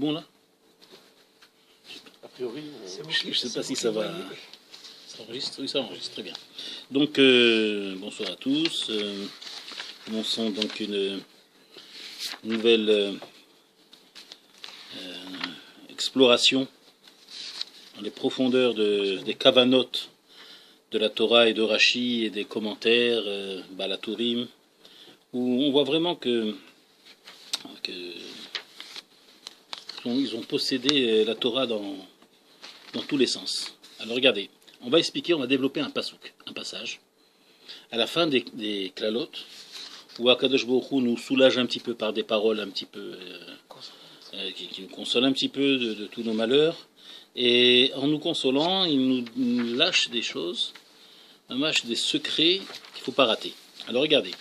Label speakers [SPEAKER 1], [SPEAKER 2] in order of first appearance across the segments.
[SPEAKER 1] bon là?
[SPEAKER 2] A priori,
[SPEAKER 1] Je ne sais pas si ça va. Ça enregistre? Oui, ça enregistre très bien. Donc, bonsoir à tous. Commençons donc une nouvelle exploration dans les profondeurs des kavanotes de la Torah et de Rashi et des commentaires, Balatourim, où on voit vraiment que ils ont possédé la Torah dans tous les sens. Alors regardez, on va développer un passage, à la fin des Klalot, où Akadosh Baruch Hu nous soulage un petit peu par des paroles un petit peu qui nous consolent un petit peu de tous nos malheurs, et en nous consolant, il nous lâche des choses, des secrets qu'il ne faut pas rater. Alors regardez,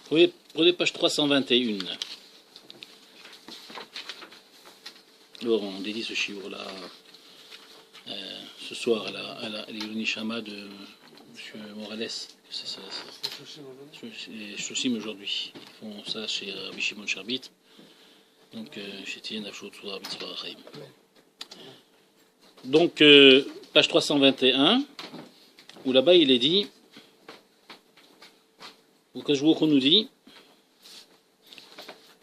[SPEAKER 1] prenez page 321. Alors on dédie ce shiur-là ce soir à l'Ilunishama de M. Morales. C'est Shoshim aujourd'hui. Ils font ça chez Rabbi Shimon Sharbit. Donc chez Tien Afshot Soura Mitzvah Chaim. Donc page 321, où là-bas il est dit, où Kajbouk nous dit,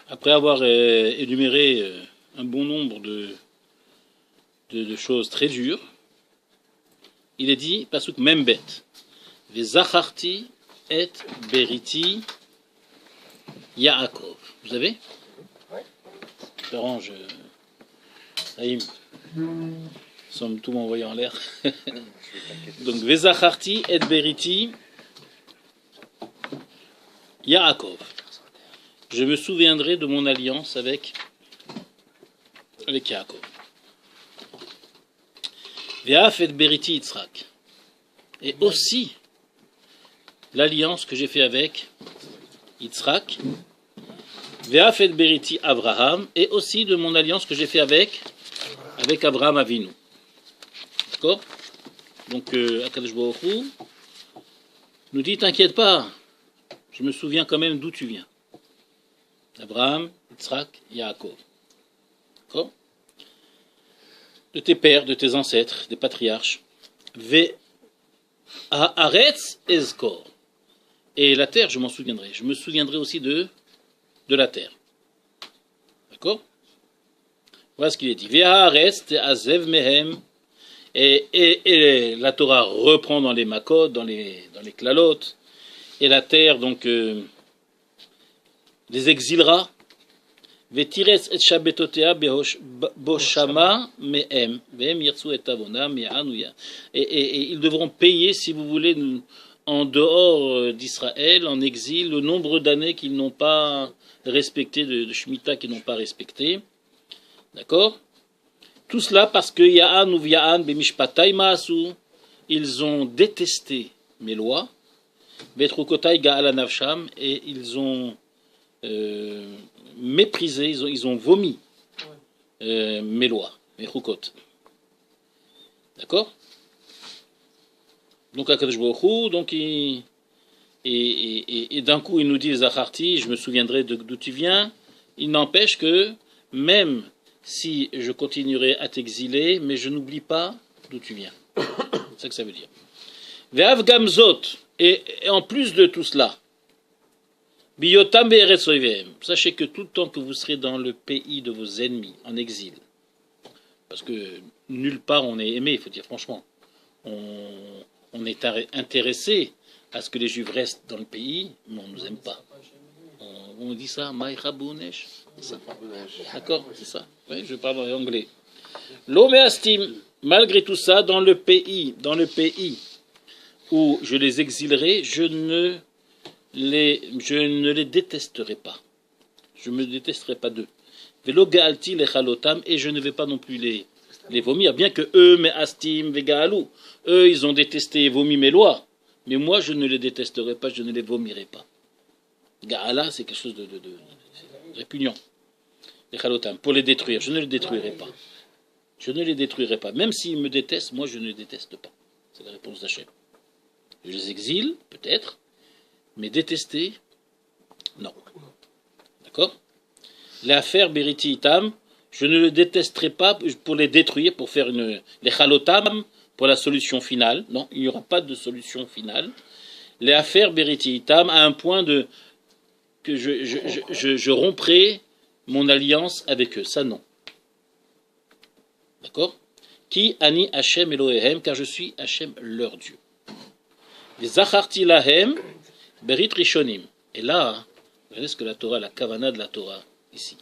[SPEAKER 1] après avoir énuméré un bon nombre de choses très dures, il est dit, Pasuk Membet, Vezacharti et Beriti Yaakov. Vous avez? J'arrange. Haïm. Nous sommes tout envoyés en l'air. Donc, Vezacharti et Beriti Yaakov. Je me souviendrai de mon alliance avec Yaakov. Ve'af et Beriti Yitzhak. Et aussi l'alliance que j'ai fait avec Yitzhak. Ve'af et Beriti Abraham. Et aussi de mon alliance que j'ai fait avec Abraham Avinu. D'accord? Donc, Akadosh Baruch Hu nous dit, t'inquiète pas, je me souviens quand même d'où tu viens. Abraham, Yitzhak, Yaakov. D'accord? De tes pères, de tes ancêtres, des patriarches. Ve haaretz ezkor. Et la terre, je m'en souviendrai. Je me souviendrai aussi de la terre. D'accord? Voilà ce qu'il est dit. Ve haaretz te'azev mehem. Et la Torah reprend dans les makot, dans les klalot. Et la terre, donc, les exilera. Vetires et shabetotea boshama mehem vehem yirtzu et avonam yahanuya. Et ils devront payer, si vous voulez, en dehors d'Israël, en exil, le nombre d'années qu'ils n'ont pas respecté, de Shemitah qu'ils n'ont pas respecté. D'accord? Tout cela parce que Yahan ou Yahan bemishpatai maasu, ils ont détesté mes lois, vetrukotai ga'ala nafsham, et ils ont méprisé, ils ont vomi mes lois, mes chukot. D'accord? Donc Akadosh Baruch Hu, donc et d'un coup il nous dit Zacharti, je me souviendrai d'où tu viens. Il n'empêche que même si je continuerai à t'exiler, mais je n'oublie pas d'où tu viens. C'est ça que ça veut dire. Ve'av gamzot, et en plus de tout cela, biyotam be'eretz oivem, sachez que tout le temps que vous serez dans le pays de vos ennemis, en exil, parce que nulle part on est aimé, il faut dire franchement, on est intéressé à ce que les Juifs restent dans le pays, mais on ne nous aime pas. On dit ça, Maïchabounesh. D'accord, c'est ça. Oui, je parle en anglais. L'Oméastim, malgré tout ça, dans le pays où je les exilerai, je ne les détesterai pas. Je ne me détesterai pas d'eux. Velo gaalti lechalotam, et je ne vais pas non plus les vomir, bien que eux, me'astim vegaalou, eux, ils ont détesté et vomi mes lois, mais moi, je ne les détesterai pas, je ne les vomirai pas. Gaala, c'est quelque chose de répugnant. Les chalotam, pour les détruire, je ne les détruirai pas. Je ne les détruirai pas. Même s'ils me détestent, moi je ne les déteste pas. C'est la réponse d'Hachem. Je les exile, peut-être, mais détester, non. D'accord? L'affaire Beriti Itam, Je ne le détesterai pas pour les détruire, pour faire les chalotam, pour la solution finale. Non, il n'y aura pas de solution finale. Les affaires beriti itam, à un point que je romprai mon alliance avec eux. Ça, non. D'accord? Qui ani Hachem Elohehem, car je suis Hachem, leur Dieu. Les zacharti lahem berit rishonim. Et là, regardez ce que la Torah, la kavana de la Torah, ici.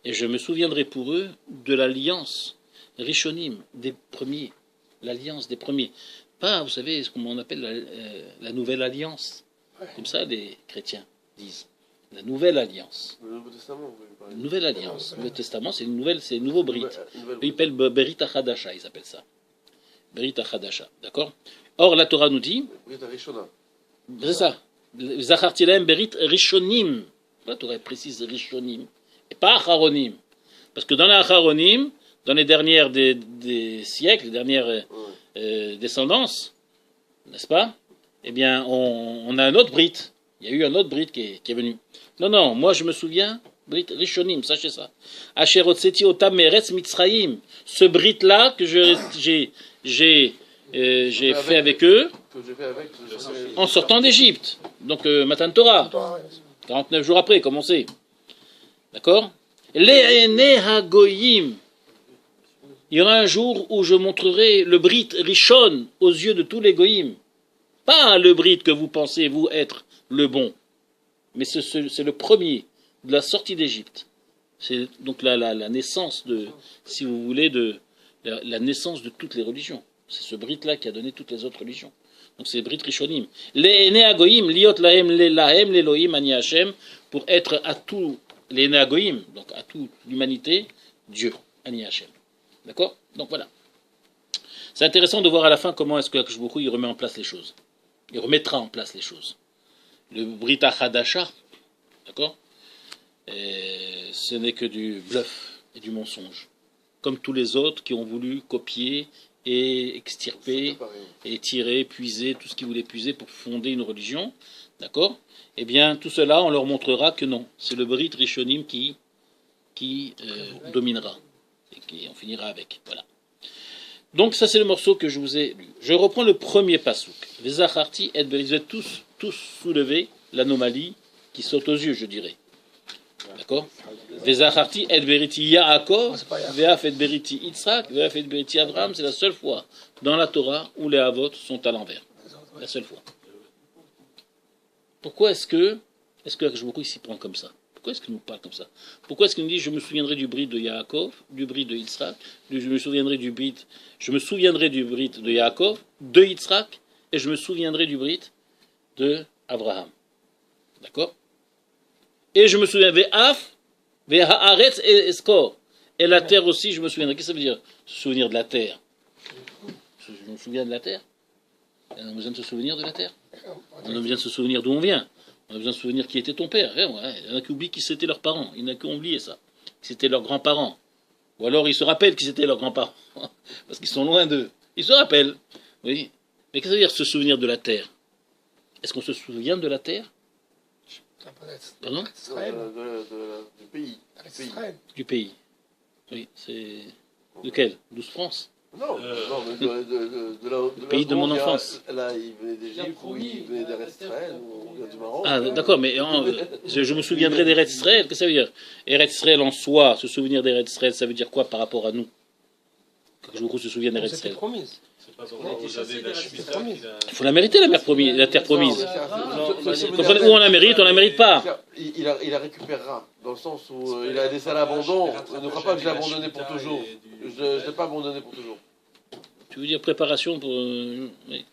[SPEAKER 1] Et je me souviendrai pour eux de l'alliance rishonim, des premiers. L'alliance des premiers. Pas, vous savez, ce qu'on appelle la nouvelle alliance. Comme ça, les chrétiens disent. La nouvelle alliance.
[SPEAKER 2] Le Nouveau Testament, vous voulez parler.
[SPEAKER 1] Nouvelle alliance. Le Testament, c'est une nouveau brit. Ils appellent Berit HaChadasha, ils appellent ça. Berit HaChadasha, d'accord? Or, la Torah nous dit,
[SPEAKER 2] Berit HaRishona.
[SPEAKER 1] c'est ça, Zachartilem Berit Rishonim. La Torah précise Rishonim, et pas Acharonim. Parce que dans les Acharonim, dans les dernières des siècles, les dernières descendances, n'est-ce pas? Eh bien, on a un autre brit. Il y a eu un autre brit qui est venu. Non, moi je me souviens, Brit Rishonim, sachez ça. Asherotseti otam meretz Mitzrayim. Ce brit-là que j'ai fait avec eux en sortant d'Égypte. Donc, Matan Torah. 49 jours après, comme on sait. D'accord? Le'ene hagoyim. Il y aura un jour où je montrerai le brit Rishon aux yeux de tous les goyim. Pas le brit que vous pensez, vous, être le bon. Mais c'est le premier de la sortie d'Égypte. C'est donc la naissance de, si vous voulez, la naissance de toutes les religions. C'est ce brit-là qui a donné toutes les autres religions. Donc c'est Brit Rishonim. Les Néagoïm, liot lahem, l'Elohim, ani Hashem, pour être à tous les Néagoïm, donc à toute l'humanité, Dieu, ani Hashem. D'accord? Donc voilà. C'est intéressant de voir à la fin comment est-ce que Akadosh Baruch Hu, il remet en place les choses. Il remettra en place les choses. Le Brit HaChadasha, d'accord? Ce n'est que du bluff et du mensonge. Comme tous les autres qui ont voulu copier et extirper et tirer, puiser, tout ce qu'ils voulaient puiser pour fonder une religion, d'accord? Eh bien, tout cela, on leur montrera que non. C'est le Brit Rishonim qui dominera. Et qui on finira avec. Voilà. Donc, ça, c'est le morceau que je vous ai lu. Je reprends le premier pasouk. Les Zacharti et vous êtes tous soulevé l'anomalie qui saute aux yeux, je dirais. D'accord? Vezacharti et beriti Yaakov, ve'af et beriti Yitzhak, ve'af et beriti Abraham, c'est la seule fois dans la Torah où les avot sont à l'envers. La seule fois. Pourquoi est-ce que Akadosh Baruch Hu il s'y prend comme ça? Pourquoi est-ce qu'il nous parle comme ça? Pourquoi est-ce qu'il nous dit je me souviendrai du brit de Yaakov, du brit de Yitzhak, je me souviendrai du brit de Yaakov, de Yitzhak, et je me souviendrai du brit de Abraham. D'accord? Et je me souviens, Ve'af, Ve'haaretz et Eskor. Et la terre aussi, je me souviendrai. Qu'est-ce que ça veut dire, se souvenir de la terre? Je me souviens de la terre. On a besoin de se souvenir de la terre. On a besoin de se souvenir d'où on vient. On a besoin de se souvenir qui était ton père. Il y en a qui oublient qui c'était leurs parents. Il y en a qui ont oublié ça. Qui c'était leurs grands-parents. Ou alors ils se rappellent qui c'était leurs grands-parents. Parce qu'ils sont loin d'eux. Ils se rappellent. Oui. Mais qu'est-ce que ça veut dire se souvenir de la terre? Est-ce qu'on se souvient de la terre? Pardon?
[SPEAKER 2] Du pays.
[SPEAKER 1] Du pays. Oui, c'est... Lequel? 12 France?
[SPEAKER 2] Non, mais
[SPEAKER 1] le pays de mon enfance.
[SPEAKER 2] Là, il venait d'Égypte, ou il venait d'Eretz Israël, ou du Maroc.
[SPEAKER 1] Ah, d'accord, mais je me souviendrai d'Eretz Israël. Qu'est-ce que ça veut dire? Eretz Israël en soi, se souvenir d'Eretz Israël, ça veut dire quoi par rapport à nous? Que je se souviens d'Eretz Israël. Il faut la mériter, la terre promise. Où on la mérite, on la mérite pas.
[SPEAKER 2] Il la récupérera, dans le sens où il a laissé à l'abandon. Ne crois pas que je l'ai abandonné pour toujours. Je ne l'ai pas abandonné pour toujours.
[SPEAKER 1] Tu veux dire préparation pour... oui.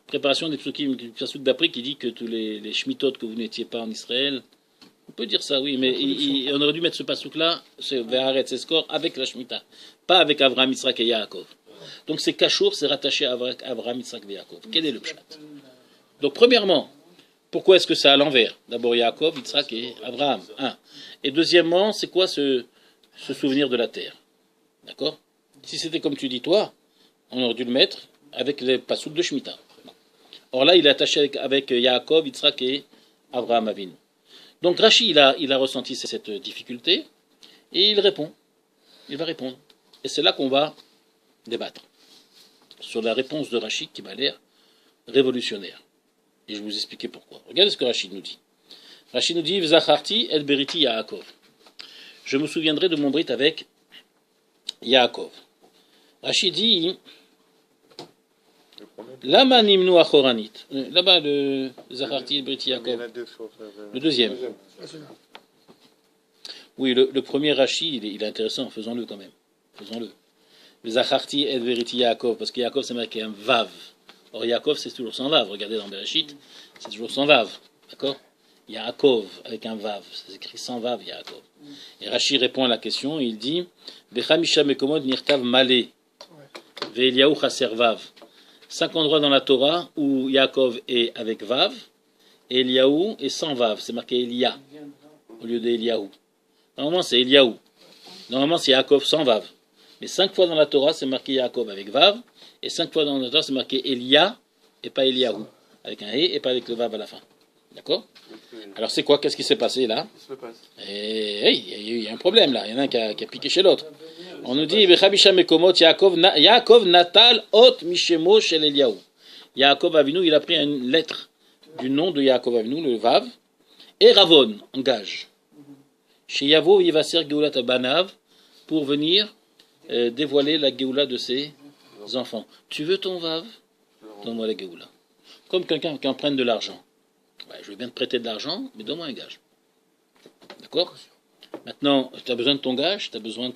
[SPEAKER 1] Préparation des psukim d'après qui dit que tous les shmitot que vous n'étiez pas en Israël... On peut dire ça, oui, mais on aurait dû mettre ce pasouk-là, c'est Ve'aretz Eskor, avec la Shemitah, pas avec Avraham, Yitzhak et Yaakov. Donc c'est Kachour, c'est rattaché à Avraham, Yitzhak et Yaakov. Quel est le pshat? Donc premièrement, pourquoi est-ce que c'est à l'envers? D'abord Yaakov, Yitzhak et Avraham. Un. Et deuxièmement, c'est quoi ce souvenir de la terre? D'accord? Si c'était comme tu dis toi, on aurait dû le mettre avec les pasouks de Shemitah. Or là, il est attaché avec Yaakov, Yitzhak et Avraham Avinu. Donc Rashi, il a ressenti cette difficulté, et il répond. Il va répondre. Et c'est là qu'on va débattre sur la réponse de Rachid qui m'a l'air révolutionnaire. Et je vais vous expliquer pourquoi. Regardez ce que Rachid nous dit. Rachid nous dit V'zacharti et beriti Yaakov. Je me souviendrai de mon brit avec Yaakov. Rachid dit Lama nimnu achoranit. Là-bas, le Zacharti et beriti Yaakov. Le deuxième. Oui, le premier Rachid, il est intéressant. Faisons-le quand même. Faisons-le. Zacharti et beriti Yaakov. Parce que Yaakov, c'est marqué un vav. Or, Yaakov, c'est toujours sans vav. Regardez dans Bereshit, c'est toujours sans vav. D'accord? Yaakov, avec un vav. Ça s'écrit sans vav, Yaakov. Et Rachid répond à la question, et il dit Bechamisha mekomod nirtav malé. Ve'eliyahu chaser vav. 5 endroits dans la Torah où Yaakov est avec vav, et Eliyahu est sans vav. C'est marqué Elia, au lieu d'Eliyahu. Normalement, c'est Eliyahu. Normalement, c'est Yaakov sans vav. Mais 5 fois dans la Torah, c'est marqué Yaakov avec vav. Et 5 fois dans le Torah, c'est marqué Elia et pas Eliyahu, avec un et pas avec le vav à la fin. D'accord? Alors c'est quoi? Qu'est-ce qui s'est passé là? Il y a un problème là. Il y en a un qui a piqué chez l'autre. On nous dit Yaakov natal ot mishemo shel Eliyahu. Yaakov Avinu, il a pris une lettre du nom de Yaakov Avinu, le vav, et Ravon, engage. Chez Yavo, Yevaser Geulat Banav, pour venir dévoiler la Geoula de ses enfants. Tu veux ton vav? Donne-moi la Géoula. Comme quelqu'un qui emprunte de l'argent. Ouais, je vais bien te prêter de l'argent, mais donne-moi un gage. D'accord? Maintenant, tu as besoin de ton gage, tu as besoin de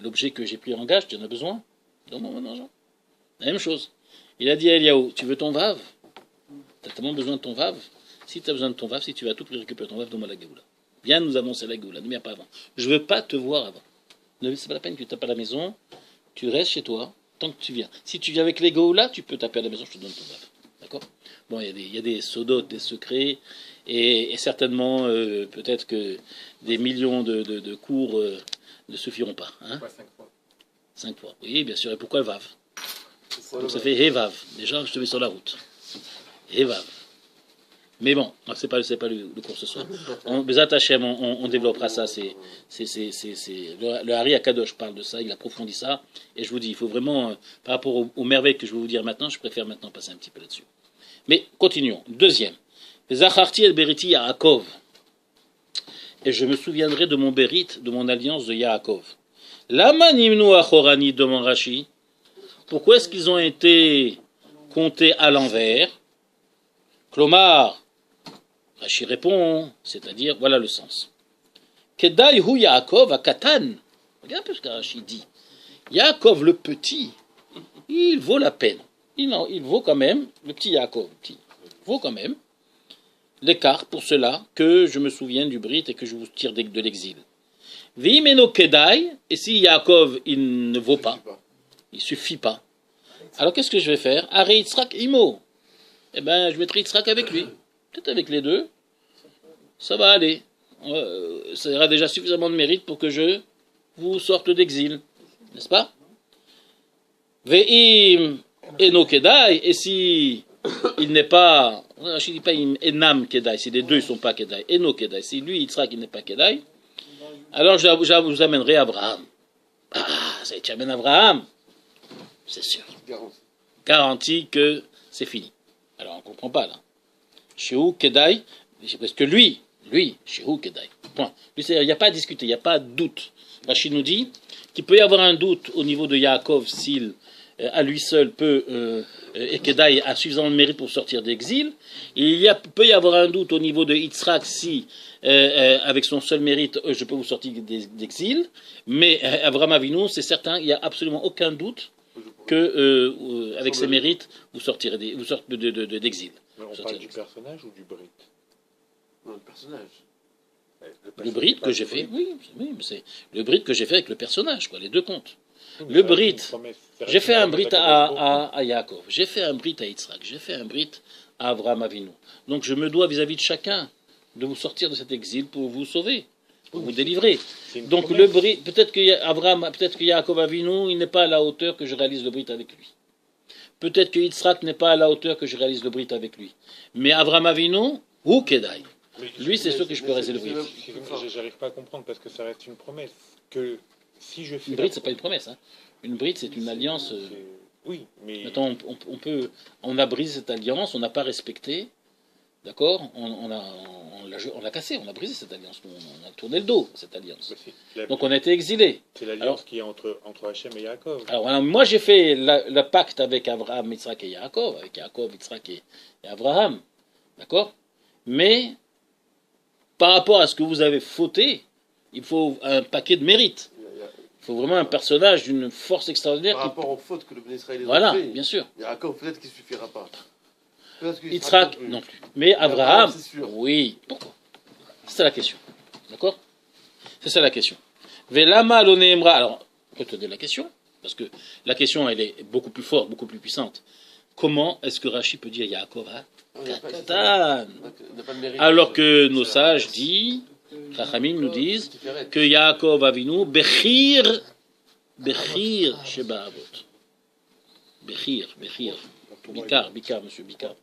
[SPEAKER 1] l'objet que j'ai pris en gage, tu en as besoin? Donne-moi mon argent. La même chose. Il a dit à Eliyahu, tu veux ton vav? Tu as tellement besoin de ton vav? Si tu as besoin de ton vav, si tu vas tout récupérer ton vav, donne-moi la Géoula. Viens nous annoncer la Géoula, ne viens pas avant. Je ne veux pas te voir avant. C'est pas la peine que tu tapes à la maison, tu restes chez toi, tant que tu viens. Si tu viens avec les Géoula, tu peux taper à la maison, je te donne ton vav. D'accord? Bon, il y a des sodotes, des secrets, et certainement, peut-être que des millions de cours ne suffiront pas. Hein? 5 fois. Oui, bien sûr. Et pourquoi vav? Donc ça fait Hevav. Déjà, je te mets sur la route. Hevav. Mais bon, c'est pas le cours ce soir. Bezat Hashem, on développera ça. Le Hari Akadosh parle de ça, il approfondit ça. Et je vous dis, il faut vraiment, par rapport aux merveilles que je vais vous dire maintenant, je préfère maintenant passer un petit peu là-dessus. Mais continuons. Deuxième. Zacharti el beriti Yaakov. Et je me souviendrai de mon bérit, de mon alliance de Yaakov. Lama nimnu achorani, demande Rashi. Pourquoi est-ce qu'ils ont été comptés à l'envers? Klomar. Rashi répond, c'est-à-dire, voilà le sens. Kedai hu Yaakov a katan. Regarde un peu ce que Rashi dit. Yaakov le petit, il vaut la peine. Il vaut quand même, le petit Yaakov, vaut quand même l'écart pour cela que je me souvienne du Brit et que je vous tire de l'exil. Vimeno Kedai, et si Yaakov il ne vaut pas, il suffit pas. Alors qu'est-ce que je vais faire? Are Yitzhak imo. Eh bien, je mettrai Yitzhak avec lui. Peut-être avec les deux. Ça va aller. Ça aura déjà suffisamment de mérite pour que je vous sorte d'exil. N'est-ce pas? Ve'im eno kedai. Et si il n'est pas... Je ne dis pas enam kedai. Si les deux ne sont pas kedai. Eno kedai. Si lui, Yitzhak, il n'est pas kedai. Alors je vous amènerai Abraham. Ah, ça tu amènes Abraham. C'est sûr. Garantie que c'est fini. Alors on ne comprend pas là. Shehu Kedai, parce que lui, Shehu Kedai. Point. Lui, il n'y a pas à discuter, il n'y a pas de doute. Rachid nous dit qu'il peut y avoir un doute au niveau de Yaakov s'il, à lui seul, peut, et Kedai a suffisamment de mérite pour sortir d'exil. Peut y avoir un doute au niveau de Yitzhak si, avec son seul mérite, je peux vous sortir d'exil. Mais Abraham Avinu, c'est certain, il n'y a absolument aucun doute que avec ses mérites, vous sortirez d'exil.
[SPEAKER 3] On parle du personnage ou du Brit?
[SPEAKER 2] Non, le personnage.
[SPEAKER 1] Le Brit que j'ai fait, oui, c'est le Brit que j'ai fait avec le personnage, quoi, les deux comptes. Le Brit, j'ai fait un Brit à Yaakov, j'ai fait un Brit à Yitzhak, j'ai fait un Brit à Abraham Avinu. Donc je me dois vis-à-vis de chacun de vous sortir de cet exil pour vous sauver, pour vous délivrer. Donc le Brit, peut-être que Yaakov Avinu, il n'est pas à la hauteur que je réalise le Brit avec lui. Peut-être que Yitzhak n'est pas à la hauteur que je réalise le Brit avec lui. Mais Abraham Avinu, ou Kedai. Lui, c'est sûr que je peux rester le brit.
[SPEAKER 3] J'arrive pas à comprendre parce que ça reste une promesse. Que si je fais
[SPEAKER 1] Une bride, c'est pas une promesse. Hein. Une bride, c'est une alliance.
[SPEAKER 3] Oui, mais.
[SPEAKER 1] Attends, on a brisé cette alliance, on n'a pas respecté. D'accord, on l'a cassé, on a brisé cette alliance, on a tourné le dos à cette alliance. Donc on a été exilés.
[SPEAKER 3] C'est l'alliance qui est entre Hachem et Yaakov.
[SPEAKER 1] Alors moi j'ai fait le pacte avec Abraham, Yitzhak et Yaakov, avec Yaakov, Yitzhak et Abraham, d'accord. Mais par rapport à ce que vous avez fauté, il faut un paquet de mérites. Il faut vraiment un personnage d'une force extraordinaire.
[SPEAKER 2] Par rapport aux fautes que le Ben Israël a
[SPEAKER 1] voilà,
[SPEAKER 2] fait,
[SPEAKER 1] bien sûr.
[SPEAKER 2] Yaakov, peut-être qu'il ne suffira pas.
[SPEAKER 1] Yitzhak non plus. Mais Abraham,
[SPEAKER 2] c'est sûr.
[SPEAKER 1] oui. Pourquoi? C'est ça la question. D'accord? C'est ça la question. Velama l'onéemra. Alors, on peut te donner la question, parce que la question, elle est beaucoup plus forte, beaucoup plus puissante. Comment est-ce que Rashi peut dire Yaakov à Katan? Alors que nos sages disent, Chachamim nous disent, que Yaakov Avinu, Bechir Sheba Avot. Bechir. Bikar, monsieur Bikar.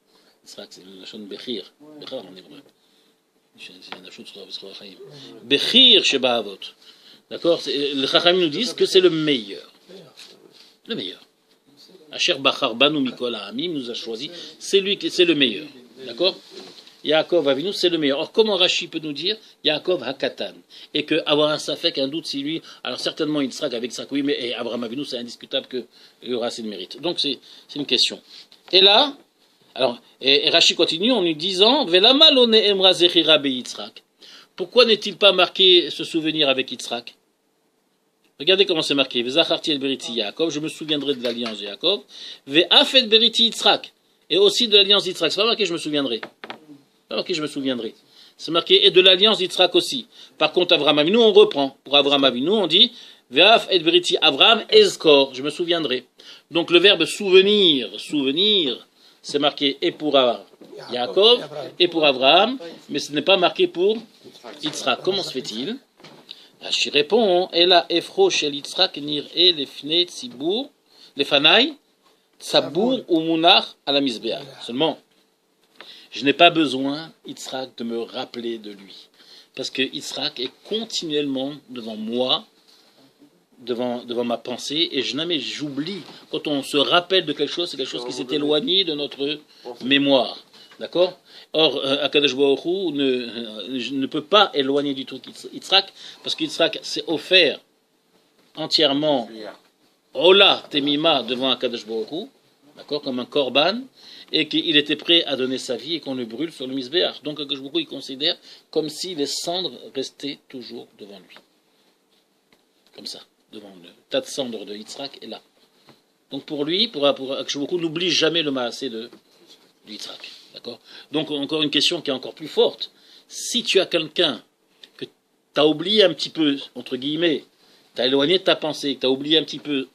[SPEAKER 1] C'est une chaîne Bechir. Bechir en hébreu. Bechir Sheba Avot. D'accord? Les Chachamim nous disent que c'est le meilleur. Le meilleur. Asher Bachar Banu Mikol Ha'amim nous a choisi. C'est lui qui c'est le meilleur. D'accord? Yaakov Avinu, c'est le meilleur. Or, comment Rashi peut nous dire Yaakov Hakatan? Et que avoir un safek, un doute si lui, alors certainement il sera avec ça, oui, mais et Abraham Avinu, c'est indiscutable qu'il y aura assez de mérite. Donc c'est une question. Et là, alors, et Rashi continue en nous disant Velama lone emra zechira be Yitzhak. Pourquoi n'est-il pas marqué ce souvenir avec Yitzhak? Regardez comment c'est marqué. Vezacharti el beriti Yaakov, je me souviendrai de l'alliance de Yaakov. Ve'afet beriti Yitzhak, et aussi de l'alliance d'Yitzhak. C'est pas marqué je me souviendrai. Je me souviendrai. C'est marqué et de l'alliance d'Yitzhak aussi. Par contre, Avraham Avinu, on reprend. Pour Avraham Avinu, on dit Ve'af et veriti Avraham ezkor. Je me souviendrai. Donc le verbe souvenir, c'est marqué et pour Yaakov et pour Avraham, mais ce n'est pas marqué pour Yitzhak. Comment se fait-il? Rashi répond Ela efro shel Yitzhak nir e lefne tzibur lefanai tzabour ou munach à la misbéa. Seulement. Je n'ai pas besoin, Yitzhak, de me rappeler de lui. Parce que Yitzhak est continuellement devant moi, devant ma pensée, et jamais j'oublie. Quand on se rappelle de quelque chose, c'est quelque chose qui s'est éloigné de notre mémoire. D'accord? Or, Akadosh Baruch Hu ne peut pas éloigner du tout Yitzhak, parce que Yitzhak s'est offert entièrement, Ola Temima, devant Akadosh Baruch Hu, d'accord, comme un korban, et qu'il était prêt à donner sa vie et qu'on le brûle sur le misbéach. Donc Akadosh Baruch Hu, il considère comme si les cendres restaient toujours devant lui. Comme ça, devant le tas de cendres de Yitzhak est là. Donc pour lui, pour Akadosh Baruch Hu, n'oublie jamais le maasé de Yitzhak. D'accord? Donc encore une question qui est encore plus forte. Si tu as quelqu'un que tu as oublié un petit peu, entre guillemets, tu as éloigné de ta pensée, que tu as oublié un petit peu,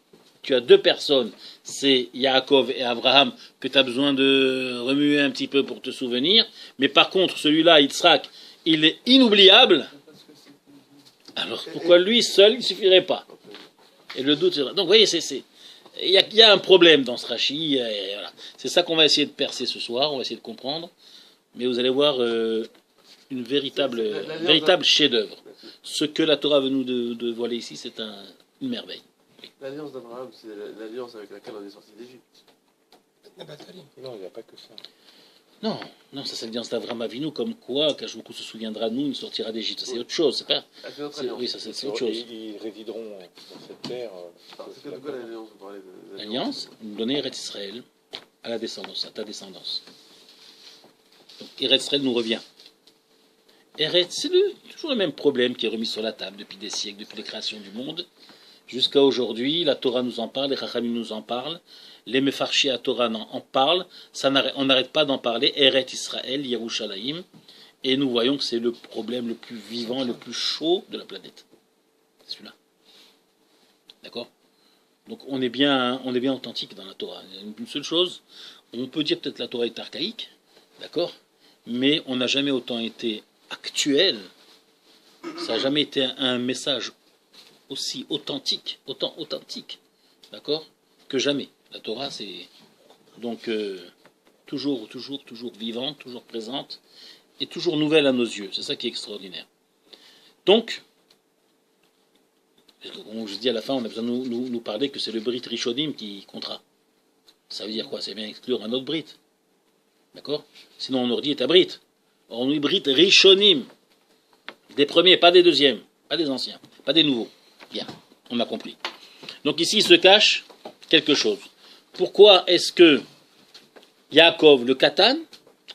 [SPEAKER 1] tu as deux personnes, c'est Yaakov et Abraham, que tu as besoin de remuer un petit peu pour te souvenir, mais par contre, celui-là, Yitzhak, il est inoubliable, alors pourquoi lui seul, il ne suffirait pas? Et le doute, c'est vrai. Donc, vous voyez, il y a un problème dans ce Rashi, voilà. C'est ça qu'on va essayer de percer ce soir, on va essayer de comprendre, mais vous allez voir une véritable chef-d'œuvre. Ce que la Torah veut nous dévoiler ici, c'est une merveille.
[SPEAKER 2] L'alliance d'Abraham, c'est l'alliance avec laquelle on est sorti d'Égypte.
[SPEAKER 3] Non, il n'y a pas que ça.
[SPEAKER 1] Non, c'est l'alliance d'Abraham Avinu, comme quoi, quand beaucoup se souviendra de nous, il sortira d'Égypte. C'est autre chose, c'est pas.
[SPEAKER 2] C'est notre alliance.
[SPEAKER 1] Oui, ça c'est autre chose.
[SPEAKER 3] Ils résideront dans cette terre.
[SPEAKER 2] C'est de quoi l'alliance vous parlez de
[SPEAKER 1] L'alliance, donner Eretz Israël à la descendance, à ta descendance. Donc Eretz Israël nous revient. Eretz, c'est toujours le même problème qui est remis sur la table depuis des siècles, depuis les créations du monde. Jusqu'à aujourd'hui, la Torah nous en parle, les Chachamim nous en parlent, les Mefarshi à Torah en parlent, on n'arrête pas d'en parler, Eretz Israël, Yerushalayim, et nous voyons que c'est le problème le plus vivant, le plus chaud de la planète. C'est celui-là. D'accord? Donc on est bien authentique dans la Torah. Il y a une seule chose, on peut dire peut-être que la Torah est archaïque, d'accord? Mais on n'a jamais autant été actuel, ça n'a jamais été un message aussi authentique, d'accord, que jamais. La Torah, c'est donc toujours vivante, toujours présente, est toujours nouvelle à nos yeux. C'est ça qui est extraordinaire. Donc, comme je dis à la fin, on a besoin de nous parler que c'est le Brit Rishonim qui comptera. Ça veut dire quoi? Ça vient exclure un autre Brit. D'accord? Sinon on aurait dit est un Brit. On dit Brit Rishonim. Des premiers, pas des deuxièmes. Pas des anciens. Pas des nouveaux. Bien. On a compris. Donc ici il se cache quelque chose. Pourquoi est-ce que Yaakov le Katan,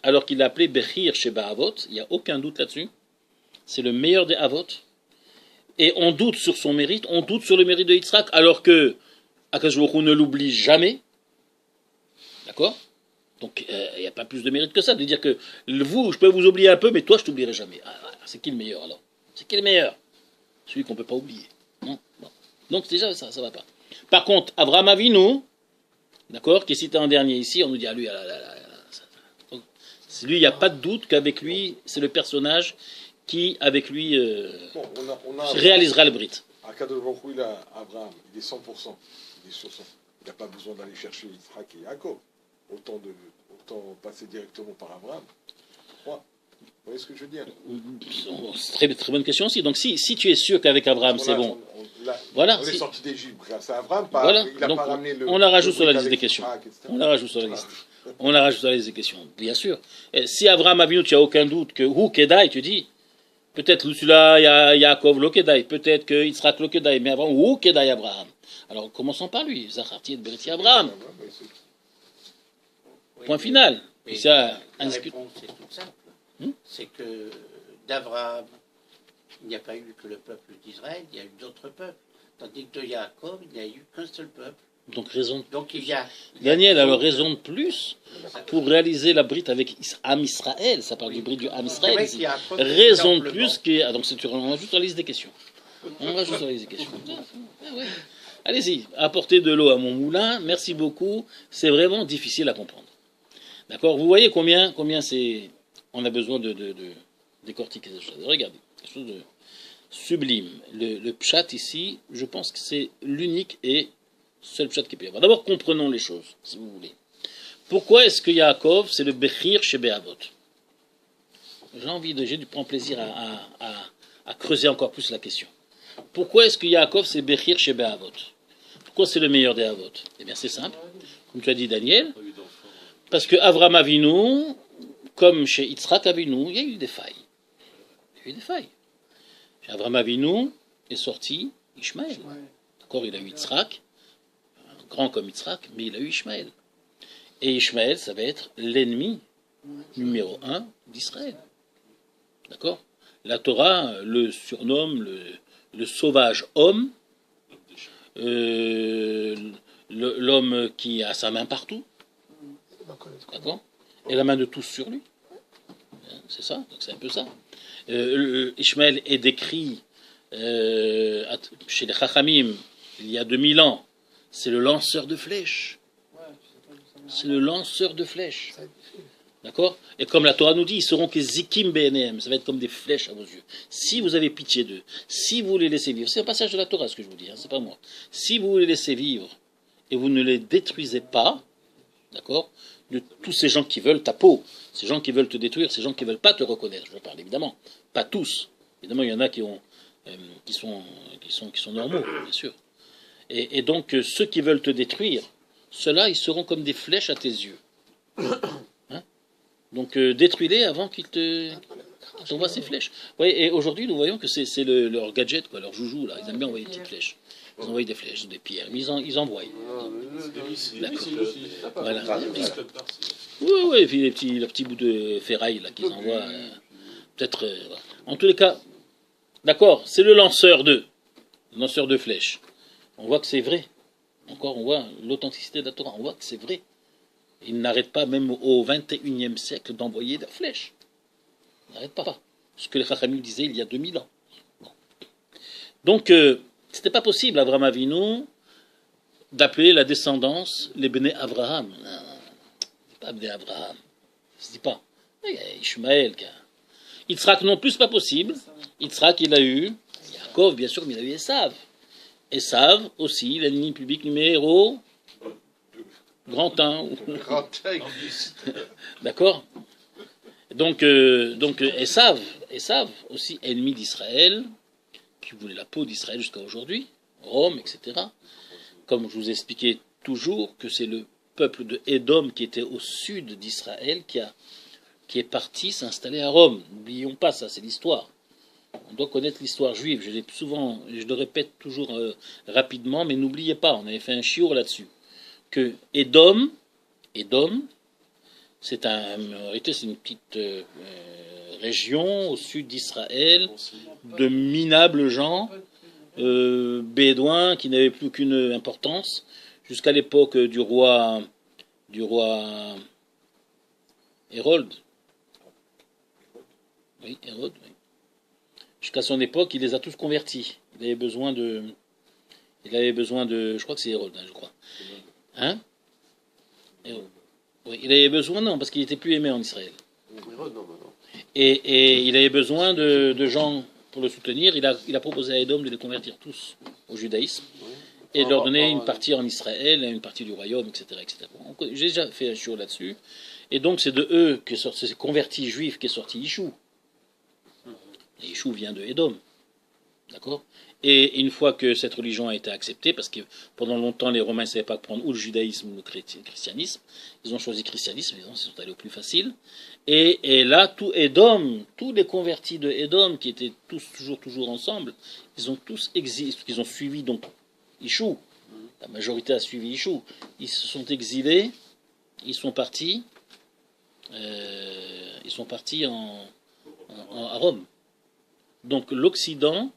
[SPEAKER 1] alors qu'il l'a appelé Bechir Sheba Avot, il n'y a aucun doute là-dessus, c'est le meilleur des Avot, et on doute sur son mérite, on doute sur le mérite de Yitzhak, alors que Akadosh Baruch Hu ne l'oublie jamais. D'accord? Donc il n'y a pas plus de mérite que ça, de dire que vous, je peux vous oublier un peu, mais toi je t'oublierai jamais. C'est qui le meilleur alors? C'est qui le meilleur? Celui qu'on ne peut pas oublier. Non? Bon. Donc déjà ça ne va pas. Par contre, Abraham Avinu, d'accord, qui est cité en dernier ici, on nous dit à lui, lui, il n'y a pas de doute qu'avec lui, c'est le personnage qui, avec lui, réalisera le Brit.
[SPEAKER 4] Akadosh Baruch Hu, il a Abraham, il est 100%, il est sur son. Il n'a pas besoin d'aller chercher Yitzhak et Yaakov. Autant passer directement par Abraham. Ouais. Vous voyez ce que je veux dire?
[SPEAKER 1] C'est très, très bonne question aussi. Donc si tu es sûr qu'avec Abraham, c'est bon. Voilà.
[SPEAKER 4] On est sorti d'Égypte grâce à Abraham.
[SPEAKER 1] Voilà.
[SPEAKER 4] Il n'a pas ramené le.
[SPEAKER 1] On la rajoute sur la liste des questions.
[SPEAKER 4] On la rajoute sur la liste.
[SPEAKER 1] On la rajoute sur la liste des questions, bien sûr. Et si Abraham Avinu, tu n'as aucun doute que Hu Kedai, tu dis, peut-être celui-là, il y a Yaakov lo Kedai, peut-être que Yitzhak lo Kedai, mais avant, Hu Kedai Abraham. Alors commençons par lui, Zacharti et Beriti Abraham. Point final.
[SPEAKER 5] Mais
[SPEAKER 1] Ça,
[SPEAKER 5] la réponse est toute simple. C'est que d'Abraham, il n'y a pas eu que le peuple d'Israël, il y a eu d'autres peuples. Tandis que de Yaakov, il n'y a eu qu'un seul peuple.
[SPEAKER 1] Donc
[SPEAKER 5] il y a
[SPEAKER 1] Daniel, alors raison de plus pour réaliser la brite avec Am Israël, ça parle du brite du Am Israël ici. Raison de plus donc on rajoute sur la liste des questions. On rajoute sur la liste des questions. Ouais. Allez-y, apportez de l'eau à mon moulin, merci beaucoup, c'est vraiment difficile à comprendre. D'accord? Vous voyez combien on a besoin de décortiquer ces choses. Regardez, quelque chose de sublime. Le pshat ici, je pense que c'est l'unique et seul pshat qui peut y avoir. D'abord, comprenons les choses, si vous voulez. Pourquoi est-ce que Yaakov, c'est le Bechir chez Be'avot? J'ai dû prendre plaisir à creuser encore plus la question. Pourquoi est-ce que Yaakov, c'est Bechir chez Be'avot? Pourquoi c'est le meilleur des Avot? Eh bien, c'est simple. Comme tu as dit, Daniel, parce que Avraham Avinu, comme chez Yitzhak Avinu, il y a eu des failles. Chez Avraham Avinu est sorti Ishmaël. D'accord, il a eu Yitzhak, grand comme Yitzhak, mais il a eu Ishmaël. Et Ishmaël, ça va être l'ennemi numéro 1 d'Israël. D'accord? La Torah le surnomme le sauvage homme, l'homme qui a sa main partout. D'accord? Et la main de tous sur lui. C'est ça, donc c'est un peu ça. Ishmaël est décrit chez les Chachamim il y a 2000 ans. C'est le lanceur de flèches. C'est le lanceur de flèches. D'accord? Et comme la Torah nous dit, ils seront que zikim be'enehem. Ça va être comme des flèches à vos yeux. Si vous avez pitié d'eux, si vous les laissez vivre, c'est un passage de la Torah ce que je vous dis, c'est pas moi. Si vous les laissez vivre et vous ne les détruisez pas, d'accord, de tous ces gens qui veulent ta peau, ces gens qui veulent te détruire, ces gens qui ne veulent pas te reconnaître, je parle évidemment, pas tous. Évidemment, il y en a qui sont normaux, bien sûr. Et donc, ceux qui veulent te détruire, ceux-là, ils seront comme des flèches à tes yeux. Hein? Donc, détruis-les avant qu'ils t'envoient ces flèches. Oui, et aujourd'hui, nous voyons que c'est leur gadget, quoi, leur joujou, là. Ils aiment bien envoyer des petites flèches. Ils envoient des flèches, des pierres, mais ils envoient. Voilà. Oui, et puis les petits bouts de ferraille là qu'ils envoient. Peut-être. En tous les cas, d'accord, c'est le lanceur de flèches. On voit que c'est vrai. Encore, on voit l'authenticité de la Torah. On voit que c'est vrai. Il n'arrête pas, même au XXIe siècle, d'envoyer des flèches. Il n'arrête pas. Ce que les Chachamim disaient il y a 2000 ans. Bon. Donc, c'était pas possible, Avraham Avinu, d'appeler la descendance les Béné Avraham. Non, c'est pas Béné Avraham. Ça se dit pas. Il y a Ishmaël. Yitzhak non plus, c'est pas possible. Yitzhak, il a eu Yaakov, bien sûr, mais il a eu Esav. Esav aussi, l'ennemi public numéro grand 1. D'accord? Donc Esav, aussi ennemi d'Israël, qui voulait la peau d'Israël jusqu'à aujourd'hui, Rome, etc. Comme je vous expliquais toujours que c'est le peuple de Édom qui était au sud d'Israël qui est parti s'installer à Rome. N'oublions pas ça, c'est l'histoire. On doit connaître l'histoire juive. Je le répète toujours rapidement, mais n'oubliez pas, on avait fait un chiour là-dessus, que Édom, en réalité, c'est une petite région au sud d'Israël de minables gens, bédouins qui n'avaient plus aucune importance, jusqu'à l'époque du roi Hérode. Oui, Hérode, oui. Jusqu'à son époque, il les a tous convertis. Il avait besoin de, je crois que c'est Hérode, je crois. Hein? Hérode. Oui, il avait besoin, non, parce qu'il n'était plus aimé en Israël.
[SPEAKER 2] Hérode, non.
[SPEAKER 1] Et il avait besoin de gens pour le soutenir. Il a proposé à Édom de les convertir tous au judaïsme et de leur donner une partie en Israël, une partie du royaume, etc. J'ai déjà fait un show là-dessus. Et donc c'est de eux que sort ces convertis juifs qui est sorti Yishou. Et Yishou vient de Édom. D'accord? Et une fois que cette religion a été acceptée, parce que pendant longtemps les Romains ne savaient pas prendre ou le judaïsme ou le christianisme, ils ont choisi le christianisme, ils sont allés au plus facile. Et là, tout Édom, tous les convertis de Édom, qui étaient tous toujours ensemble, ils ont tous exilé, ils ont suivi donc Yishou. La majorité a suivi Yishou. Ils se sont exilés, ils sont partis à Rome. Donc l'Occident,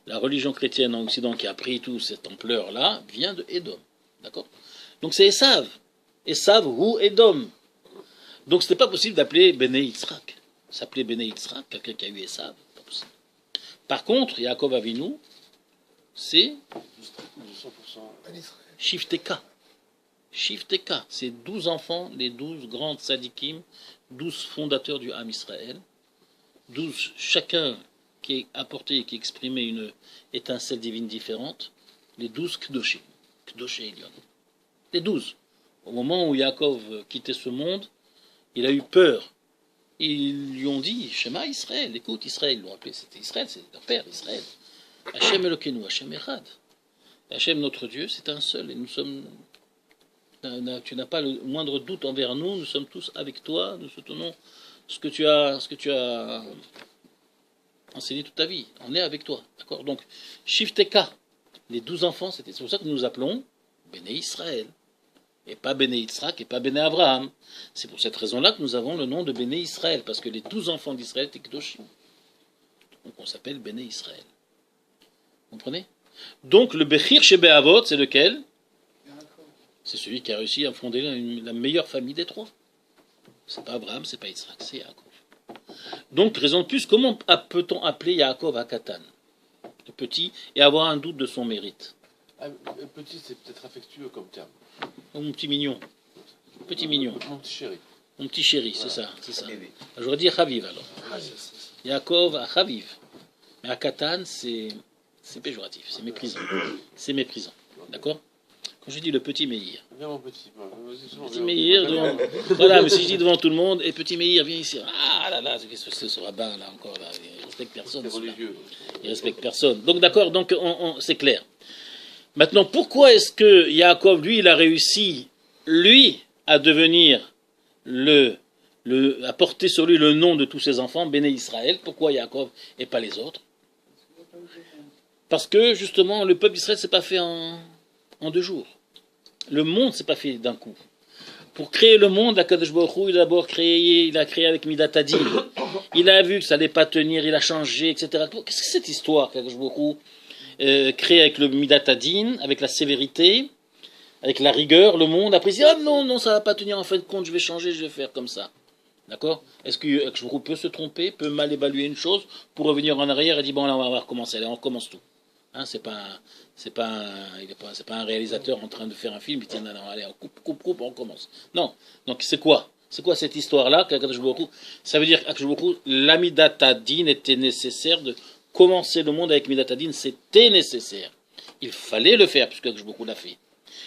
[SPEAKER 1] la religion chrétienne en Occident qui a pris toute cette ampleur-là, vient de Édom. D'accord? Donc c'est Esav. Esav ou Édom. Donc ce n'était pas possible d'appeler Béné Yitzhak. S'appeler Béné Yitzhak, quelqu'un qui a eu Esav, pas possible. Par contre, Yaakov Avinu, c'est
[SPEAKER 2] 100%.
[SPEAKER 1] Shifteka. Shifteka, c'est 12 enfants, les 12 grands tzadikim, 12 fondateurs du Ham Israël, 12, chacun qui est apporté et qui exprimait une étincelle divine différente, les 12 Kdoshim, Kdoshé Elion. Les 12. Au moment où Yaakov quittait ce monde, il a eu peur. Ils lui ont dit, Shema Israël, écoute Israël, ils l'ont appelé, c'était Israël, c'est leur père Israël. Hachem Elokeinu, Hachem Echad. Hachem notre Dieu, c'est un seul, et nous sommes... Tu n'as pas le moindre doute envers nous, nous sommes tous avec toi, nous soutenons ce que tu as enseigné toute ta vie. On est avec toi. D'accord? Donc, Shifteka, les 12 enfants, c'est pour ça que nous nous appelons Béné Israël. Et pas Béné Yitzhak et pas Béné Abraham. C'est pour cette raison-là que nous avons le nom de Béné Israël, parce que les 12 enfants d'Israël étaient Kedoshim. Donc on s'appelle Béné Israël. Vous comprenez? Donc le Bechir chez Be'avot, c'est lequel? C'est celui qui a réussi à fonder la meilleure famille des trois. C'est pas Abraham, c'est pas Yitzhak, c'est Yaakov. Donc, raison de plus, comment peut-on appeler Yaakov Hakatan, le petit, et avoir un doute de son mérite?
[SPEAKER 2] Petit, c'est peut-être affectueux comme terme.
[SPEAKER 1] Oh, mon petit mignon. Petit mignon.
[SPEAKER 2] Mon petit chéri.
[SPEAKER 1] Mon petit chéri, voilà. C'est ça. J'aurais dit Chaviv alors. Yaakov à Chaviv. Mais Hakatan, c'est péjoratif, c'est méprisant. C'est méprisant. D'accord? Quand je dis le petit Meir.
[SPEAKER 2] Viens mon petit.
[SPEAKER 1] Petit Meir, voilà, mais si je dis devant tout le monde, et petit Meir, viens ici. Ah là là, qu'est-ce que c'est ce rabbin là encore là? Il respecte personne.
[SPEAKER 2] C'est religieux.
[SPEAKER 1] Il respecte personne. Donc d'accord, donc c'est clair. Maintenant, pourquoi est-ce que Yaakov, lui, il a réussi, lui, à devenir à porter sur lui le nom de tous ses enfants, Béné Israël? Pourquoi Yaakov et pas les autres? Parce que justement, le peuple d'Israël s'est pas fait en 2 jours. Le monde s'est pas fait d'un coup. Pour créer le monde, Akadosh Baruch Hu, il a créé avec Midat Hadin. Il a vu que ça n'allait pas tenir, il a changé, etc. Qu'est-ce que c'est cette histoire qu'Akadosh Baruch Hu crée avec le Midat Hadin, avec la sévérité, avec la rigueur, le monde, après il dit, ah non, ça va pas tenir, en fin de compte, je vais changer, je vais faire comme ça. D'accord? Est-ce que Akadosh Baruch Hu peut se tromper, peut mal évaluer une chose, pour revenir en arrière et dire, bon là on va recommencer, allez, on recommence tout. Hein, c'est pas un réalisateur en train de faire un film, il dit, non, allez, on coupe, on recommence. Non. Donc c'est quoi? C'est quoi cette histoire-là qu'Akadosh Baruch Hu, ça veut dire qu'Akadosh Baruch Hu, la Midat Hadin était nécessaire de commencer le monde avec Midat Hadin, c'était nécessaire. Il fallait le faire, puisque Akadosh Baruch Hu l'a fait.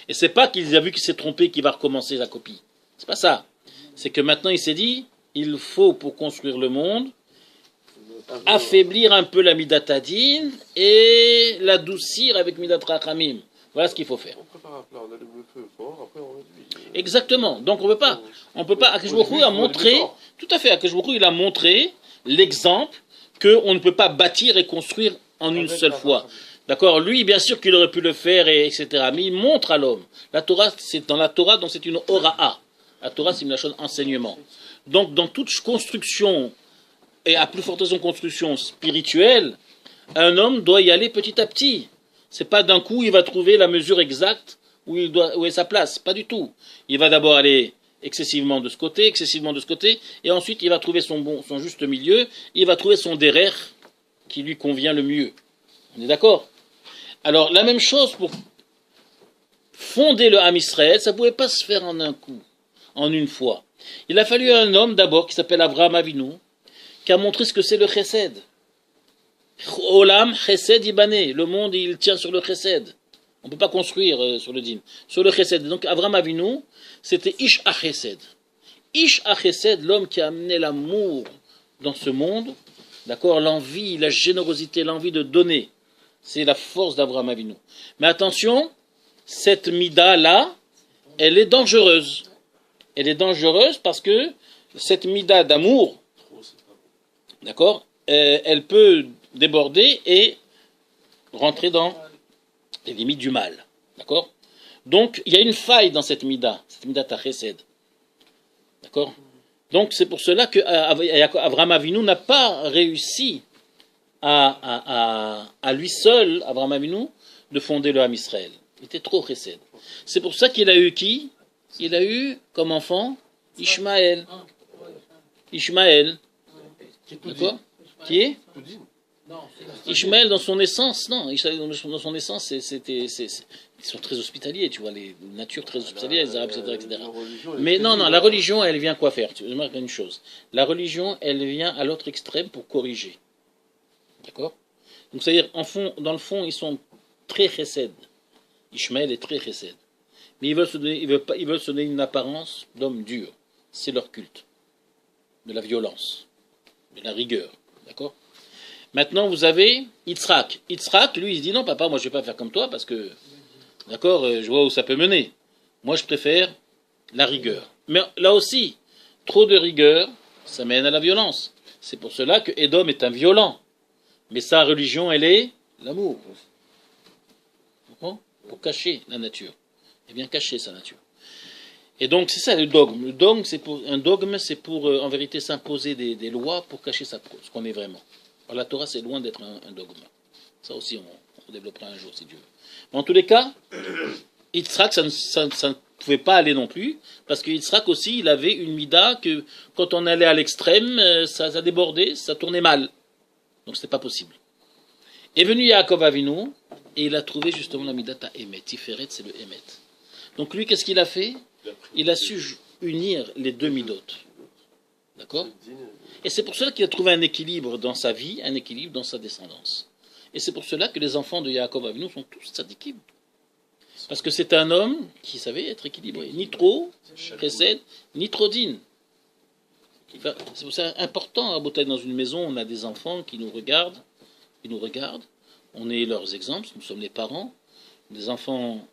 [SPEAKER 1] Et c'est pas qu'il a vu qu'il s'est trompé qu'il va recommencer la copie. C'est pas ça. C'est que maintenant il s'est dit, il faut, pour construire le monde, affaiblir un peu la Midat Hadin et l'adoucir avec Midat Rachamim. Voilà ce qu'il faut faire.
[SPEAKER 2] On prépare un plat, on allume le feu fort, après on réduit.
[SPEAKER 1] Exactement. Donc on ne peut pas. On peut pas. Akash Baruch Hu a montré, tout à fait, Akash Baruch Hu, il a montré l'exemple qu'on ne peut pas bâtir et construire en une seule fois. D'accord. Lui, bien sûr qu'il aurait pu le faire, etc. Mais il montre à l'homme. La Torah, c'est dans la Torah, donc c'est une ora'a. La Torah, c'est une chose enseignement. Donc dans toute construction, et à plus forte raison construction spirituelle, un homme doit y aller petit à petit. C'est pas d'un coup il va trouver la mesure exacte où est sa place. Pas du tout. Il va d'abord aller excessivement de ce côté, et ensuite il va trouver son juste milieu, il va trouver son derer qui lui convient le mieux. On est d'accord? Alors la même chose pour fonder le Ham Israël, ça ne pouvait pas se faire en un coup, en une fois. Il a fallu un homme d'abord qui s'appelle Avraham Avinu, qui a montré ce que c'est le chesed. Olam chesed ibane, le monde il tient sur le chesed. On ne peut pas construire sur le din, sur le chesed. Donc Avraham Avinu, c'était Ish HaChesed. Ish HaChesed, l'homme qui a amené l'amour dans ce monde, d'accord, l'envie, la générosité, l'envie de donner. C'est la force d'Avraham Avinu. Mais attention, cette mida-là, elle est dangereuse. Elle est dangereuse parce que cette mida d'amour, d'accord, elle peut déborder et rentrer dans les limites du mal. D'accord? Donc, il y a une faille dans cette mida ta-chesed. D'accord? Donc, c'est pour cela que Avraham Avinu n'a pas réussi à lui seul, Avraham Avinu, de fonder le Ham Israël. Il était trop chesed. C'est pour ça qu'il a eu qui? Il a eu comme enfant Ishmaël. Ishmaël. D'accord? Qui est? Ishmaël dans son essence, non, dans son essence, ils sont très hospitaliers, tu vois, les natures très hospitalières, les Arabes, etc. Mais non, la religion, elle vient quoi faire? Tu remarques une chose. La religion, elle vient à l'autre extrême pour corriger. D'accord? Donc, c'est-à-dire, dans le fond, ils sont très chesed. Ishmaël est très chesed. Mais ils veulent se donner une apparence d'homme dur. C'est leur culte. De la violence. De la rigueur. D'accord? Maintenant, vous avez Yitzhak. Yitzhak, lui, il se dit non, papa, moi, je ne vais pas faire comme toi parce que, d'accord, je vois où ça peut mener. Moi, je préfère la rigueur. Mais là aussi, trop de rigueur, ça mène à la violence. C'est pour cela que Édom est un violent. Mais sa religion, elle est l'amour. Pour cacher la nature. Et bien cacher sa nature. Et donc, c'est ça le dogme. Le dogme, un dogme, c'est pour, en vérité, s'imposer des lois pour cacher ce qu'on est vraiment. Alors, la Torah, c'est loin d'être un dogme. Ça aussi, on développera un jour, si Dieu veut. Mais en tous les cas, Yitzhak, ça ne pouvait pas aller non plus, parce que Yitzhak aussi, il avait une mida que, quand on allait à l'extrême, ça débordait, ça tournait mal. Donc, ce n'était pas possible. Est venu Yaakov Avinu, et il a trouvé justement la mida ta-emet. Tiferet, c'est le emet. Donc, lui, qu'est-ce qu'il a fait? Il a su unir les deux midot. D'accord? Et c'est pour cela qu'il a trouvé un équilibre dans sa vie, un équilibre dans sa descendance. Et c'est pour cela que les enfants de Yaakov Avinu sont tous tzadikim. Parce que c'est un homme qui savait être équilibré. Ni trop chesed, ni trop din. C'est pour ça important à Botaï, dans une maison, on a des enfants qui nous regardent, on est leurs exemples, nous sommes les parents. Les enfants,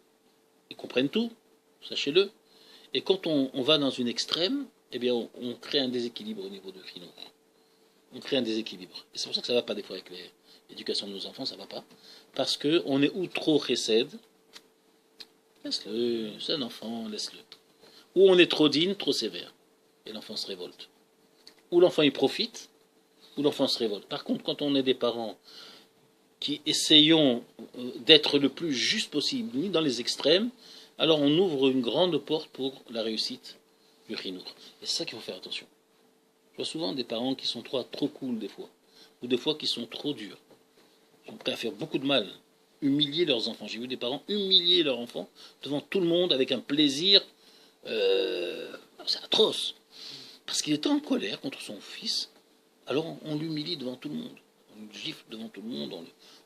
[SPEAKER 1] ils comprennent tout, sachez-le. Et quand on va dans une extrême, eh bien, on crée un déséquilibre au niveau de Khinour. On crée un déséquilibre. Et c'est pour ça que ça ne va pas des fois avec l'éducation de nos enfants, ça ne va pas. Parce qu'on est ou trop chesed, laisse-le, c'est un enfant, laisse-le. Ou on est trop digne, trop sévère. Et l'enfant se révolte. Ou l'enfant il profite, ou l'enfant se révolte. Par contre, quand on est des parents qui essayons d'être le plus juste possible, ni dans les extrêmes, alors on ouvre une grande porte pour la réussite du chinour. Et c'est ça qu'il faut faire attention. Je vois souvent des parents qui sont trop cool des fois, ou des fois qui sont trop durs. Ils sont prêts à faire beaucoup de mal, humilier leurs enfants. J'ai vu des parents humilier leurs enfants devant tout le monde avec un plaisir, c'est atroce. Parce qu'il était en colère contre son fils, alors on l'humilie devant tout le monde. On le gifle devant tout le monde,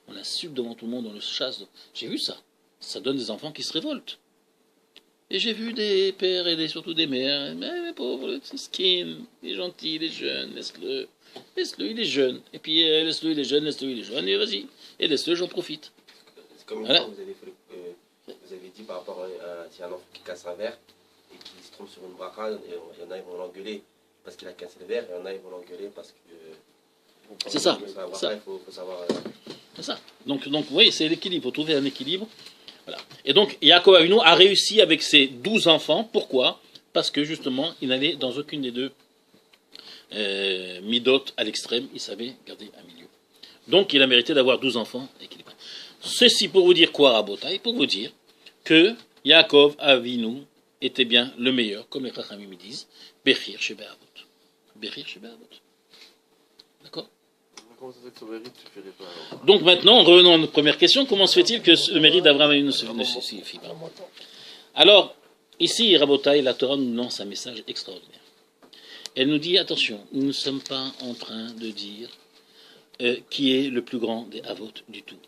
[SPEAKER 1] on l'insulte devant tout le monde, on le chasse. J'ai vu ça. Ça donne des enfants qui se révoltent. Et j'ai vu des pères et surtout des mères, mais pauvre, le petit skin, il est gentil, il est jeune, laisse-le. Laisse-le, il est jeune. Et puis laisse-le, il est jeune, laisse-le, il est jeune, et vas-y. Et laisse-le, j'en profite.
[SPEAKER 6] C'est comme une
[SPEAKER 1] Voilà.
[SPEAKER 6] fois, vous avez dit par rapport à s'il y a un enfant qui casse un verre et qui se trompe sur une bracha, et il y en a, ils vont l'engueuler parce qu'il a cassé le verre, et il y en a, ils vont l'engueuler parce que.
[SPEAKER 1] C'est ça.
[SPEAKER 6] Il faut savoir.
[SPEAKER 1] C'est ça. Donc oui, c'est l'équilibre. Il faut trouver un équilibre. Voilà. Et donc, Yaakov Avinu a réussi avec ses 12 enfants. Pourquoi? Parce que justement, il n'allait dans aucune des deux midot à l'extrême. Il savait garder un milieu. Donc, il a mérité d'avoir 12 enfants équilibrés. Ceci pour vous dire quoi, Rabotai? Pour vous dire que Yaakov Avinu était bien le meilleur, comme les Chachamim disent, Bechir chez Be'avot. Bechir chez Be'avot. D'accord?
[SPEAKER 2] Comment ça se fait que son mérite ne suffirait pas alors?
[SPEAKER 1] Donc maintenant, revenons à notre première question. Comment se fait-il que le mérite d'Abraham Avinu ne suffit pas? Alors, ici, Rabotai, la Torah nous lance un message extraordinaire. Elle nous dit, attention, nous ne sommes pas en train de dire qui est le plus grand des Avot du tout.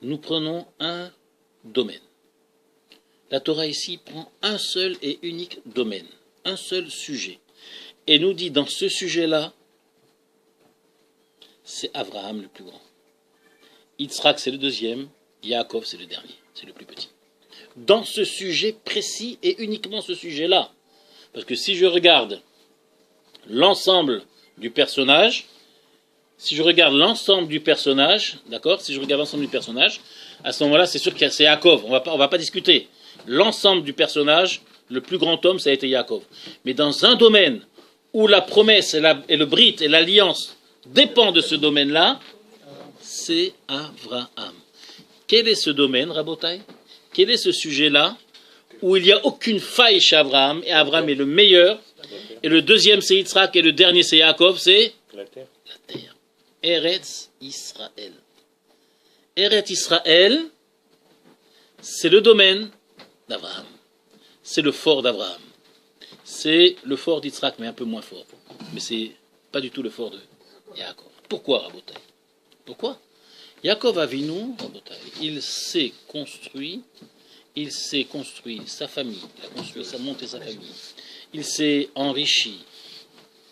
[SPEAKER 1] Nous prenons un domaine. La Torah ici prend un seul et unique domaine, un seul sujet. Et nous dit, dans ce sujet-là, c'est Abraham le plus grand. Yitzhak, c'est le deuxième. Yaakov, c'est le dernier. C'est le plus petit. Dans ce sujet précis et uniquement ce sujet-là. Parce que si je regarde l'ensemble du personnage, d'accord? Si je regarde l'ensemble du personnage, à ce moment-là, c'est sûr que c'est Yaakov. On va pas discuter. L'ensemble du personnage, le plus grand homme, ça a été Yaakov. Mais dans un domaine où la promesse et le brit et l'alliance dépend de ce domaine-là, c'est Avraham. Quel est ce domaine, Rabotai? Quel est ce sujet-là où il n'y a aucune faille chez Abraham, et Abraham est le meilleur, et le deuxième c'est Yitzhak, et le dernier c'est Yaakov, c'est
[SPEAKER 3] La terre.
[SPEAKER 1] la terre. Eretz Israël. Eretz Israël, c'est le domaine d'Abraham. C'est le fort d'Abraham. C'est le fort d'Yitzhak, mais un peu moins fort. Mais c'est pas du tout le fort de Yaakov. Pourquoi, Rabotai? Pourquoi? Yaakov Avinu, Rabotai, il s'est construit sa famille, il a construit sa monté sa famille, il s'est enrichi,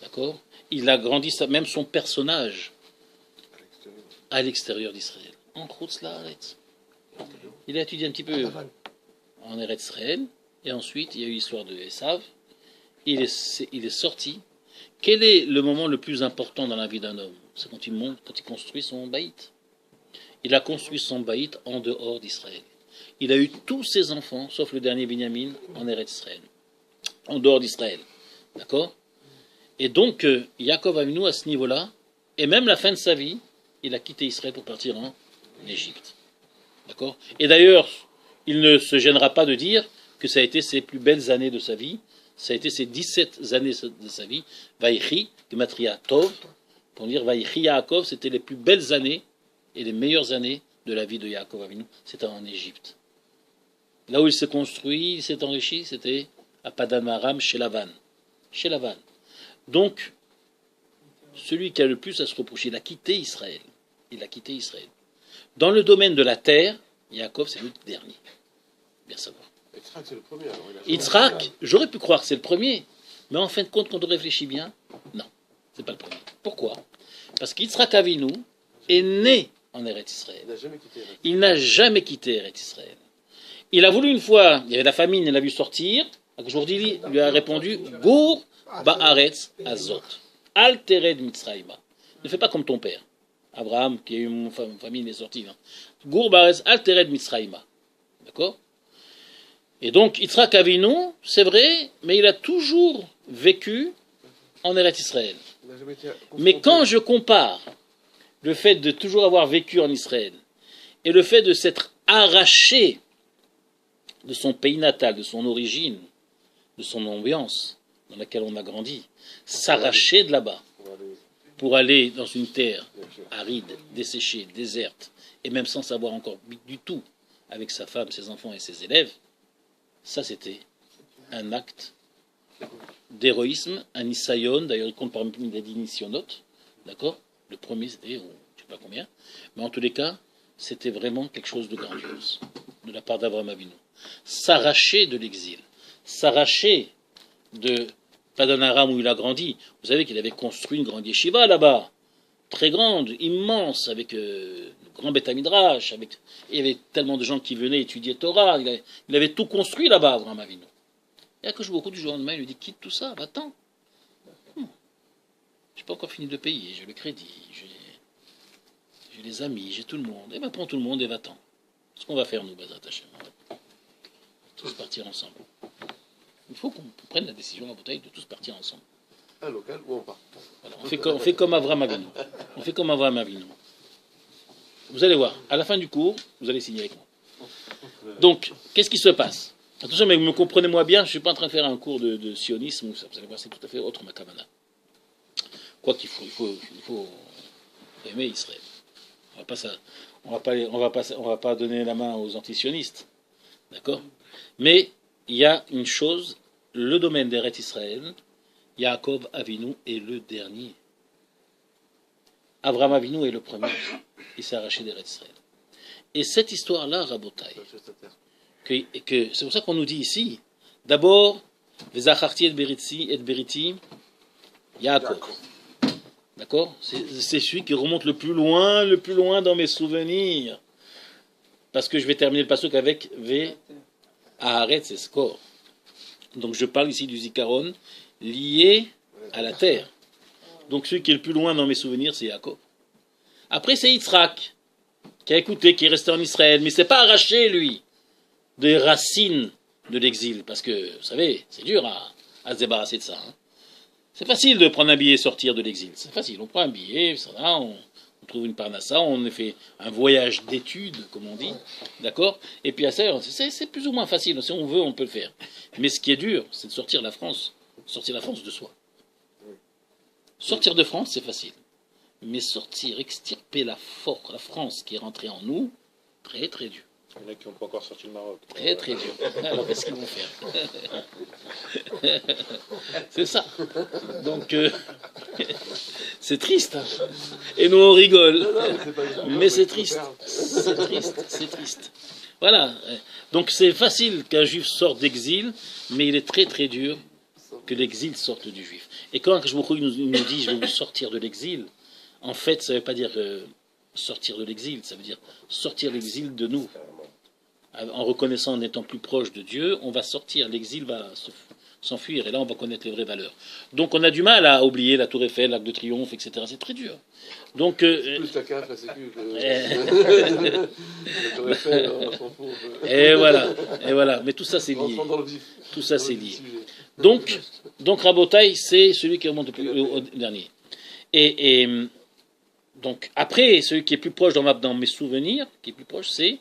[SPEAKER 1] d'accord? Il a grandi même son personnage à l'extérieur d'Israël, en Chutz La'aretz. Il a étudié un petit peu en Eretz Israël, et ensuite il y a eu l'histoire de Esav, il est sorti. Quel est le moment le plus important dans la vie d'un homme? C'est quand il monte, quand il construit son baït. Il a construit son baït en dehors d'Israël. Il a eu tous ses enfants, sauf le dernier Binyamin, en Eretz Israël, en dehors d'Israël. D'accord? Et donc, Yaakov Avinu, à ce niveau-là, et même la fin de sa vie, il a quitté Israël pour partir en Égypte. D'accord? Et d'ailleurs, il ne se gênera pas de dire que ça a été ses plus belles années de sa vie. Ça a été ses 17 années de sa vie. Vaïchi, Gematria Tov, pour dire Vaïchi Yaakov, c'était les plus belles années et les meilleures années de la vie de Yaakov Avinu. C'était en Égypte. Là où il s'est construit, il s'est enrichi, c'était à Padan Aram, chez Lavan. Chez Lavan. Donc, celui qui a le plus à se reprocher, il a quitté Israël. Il a quitté Israël. Dans le domaine de la terre, Yaakov, c'est le dernier. Bien savoir.
[SPEAKER 2] Yitzhak, c'est le premier. Alors,
[SPEAKER 1] Yitzhak, j'aurais pu croire que c'est le premier, mais en fin de compte, quand on réfléchit bien, non, c'est pas le premier. Pourquoi? Parce qu'Yitzhak Avinu est né en Eretz Israël.
[SPEAKER 2] Il n'a jamais quitté Eretz.
[SPEAKER 1] Il n'a jamais quitté Eretz Israël. Il a voulu une fois, il y avait la famine, il l'a vu sortir. Aujourd'hui, il lui a répondu Gour Ba'aretz Azot. Altered Mitzrayma. Ne fais pas comme ton père. Abraham, qui a eu une famille, il est sorti. Gour Ba'aretz Altered Mitzrayma. D'accord? Et donc, Yitzhak Avinu, c'est vrai, mais il a toujours vécu en Eretz Israël.
[SPEAKER 2] Il n'a jamais été
[SPEAKER 1] Mais
[SPEAKER 2] confronté.
[SPEAKER 1] quand je compare le fait de toujours avoir vécu en Israël et le fait de s'être arraché de son pays natal, de son origine, de son ambiance dans laquelle on a grandi, s'arracher de là-bas pour aller dans une terre aride, desséchée, déserte, et même sans savoir encore du tout avec sa femme, ses enfants et ses élèves, ça c'était un acte d'héroïsme, un isayon, d'ailleurs il compte parmi les initiautes, d'accord? Le premier c'était, je ne sais pas combien, mais en tous les cas, c'était vraiment quelque chose de grandiose, de la part d'Abraham Avinu. S'arracher de l'exil, s'arracher de Padan Aram où il a grandi. Vous savez qu'il avait construit une grande yeshiva là-bas, très grande, immense, avec grand Beth Midrash, il y avait tellement de gens qui venaient étudier Torah, il avait tout construit là-bas, Abraham Avinu. Et à cause beaucoup du jour au lendemain, il lui dit quitte tout ça, va-t'en. Je n'ai pas encore fini de payer, j'ai le crédit, j'ai les amis, j'ai tout le monde. Et ben prends tout le monde et va-t'en. Ce qu'on va faire, nous, Bezrat Hashem. On va tous partir ensemble. Il faut qu'on prenne la décision à bouteille de tous partir ensemble.
[SPEAKER 2] Un local où on part.
[SPEAKER 1] Voilà, on fait comme Avraham Avinu. On fait comme Avraham Avinu. Vous allez voir, à la fin du cours, vous allez signer avec moi. Donc, qu'est-ce qui se passe? Attention, mais me comprenez-moi bien, je ne suis pas en train de faire un cours de sionisme, ou ça, vous allez voir, c'est tout à fait autre ma kavana. Quoi qu'il faut, il faut aimer Israël. On va pas donner la main aux antisionistes, d'accord? Mais il y a une chose, le domaine d'Eretz Israël, Yaakov Avinu est le dernier. Avraham Avinu est le premier. Il s'est arraché d'Eretz Israël. Et cette histoire-là, Rabotai, c'est pour ça qu'on nous dit ici, d'abord, Vezacharti et Beriti, Yaakov. D'accord? C'est celui qui remonte le plus loin dans mes souvenirs. Parce que je vais terminer le pasuk avec V, Haaretz et Skor. Donc je parle ici du Zikaron lié à la terre. Donc celui qui est le plus loin dans mes souvenirs, c'est Yaakov. Après, c'est Yitzhak, qui a écouté, qui est resté en Israël, mais il ne s'est pas arraché, lui, des racines de l'exil. Parce que, vous savez, c'est dur à se débarrasser de ça. Hein. C'est facile de prendre un billet et sortir de l'exil. C'est facile. On prend un billet, on trouve une parnassa, on fait un voyage d'études, comme on dit. D'accord? Et puis à ça, c'est plus ou moins facile. Si on veut, on peut le faire. Mais ce qui est dur, c'est de sortir la France de soi. Sortir de France, c'est facile. Mais extirper la France qui est rentrée en nous, très très dur.
[SPEAKER 3] Il y en a qui n'ont pas encore sorti le Maroc.
[SPEAKER 1] Très très dur. Alors qu'est-ce qu'ils vont faire? C'est ça. Donc, c'est triste. Hein. Et nous on rigole. Mais c'est triste. C'est triste. C'est triste. Voilà. Donc c'est facile qu'un juif sorte d'exil, mais il est très très dur que l'exil sorte du juif. Et quand Akadosh Baruch Hu nous dit je vais vous sortir de l'exil, en fait ça ne veut pas dire sortir de l'exil, ça veut dire sortir l'exil de nous. En reconnaissant, en étant plus proche de Dieu, on va sortir, l'exil va s'enfuir, et là on va connaître les vraies valeurs. Donc on a du mal à oublier la Tour Eiffel, l'Arc de Triomphe, etc. C'est très dur. Donc,
[SPEAKER 2] plus la CAF, la Sécu, la Tour Eiffel, on s'en fout.
[SPEAKER 1] Et voilà. Mais tout ça c'est lié. Tout ça c'est lié. Donc Rabotai, c'est celui qui remonte au dernier. Et donc après, celui qui est plus proche dans mes souvenirs, qui est plus proche, c'est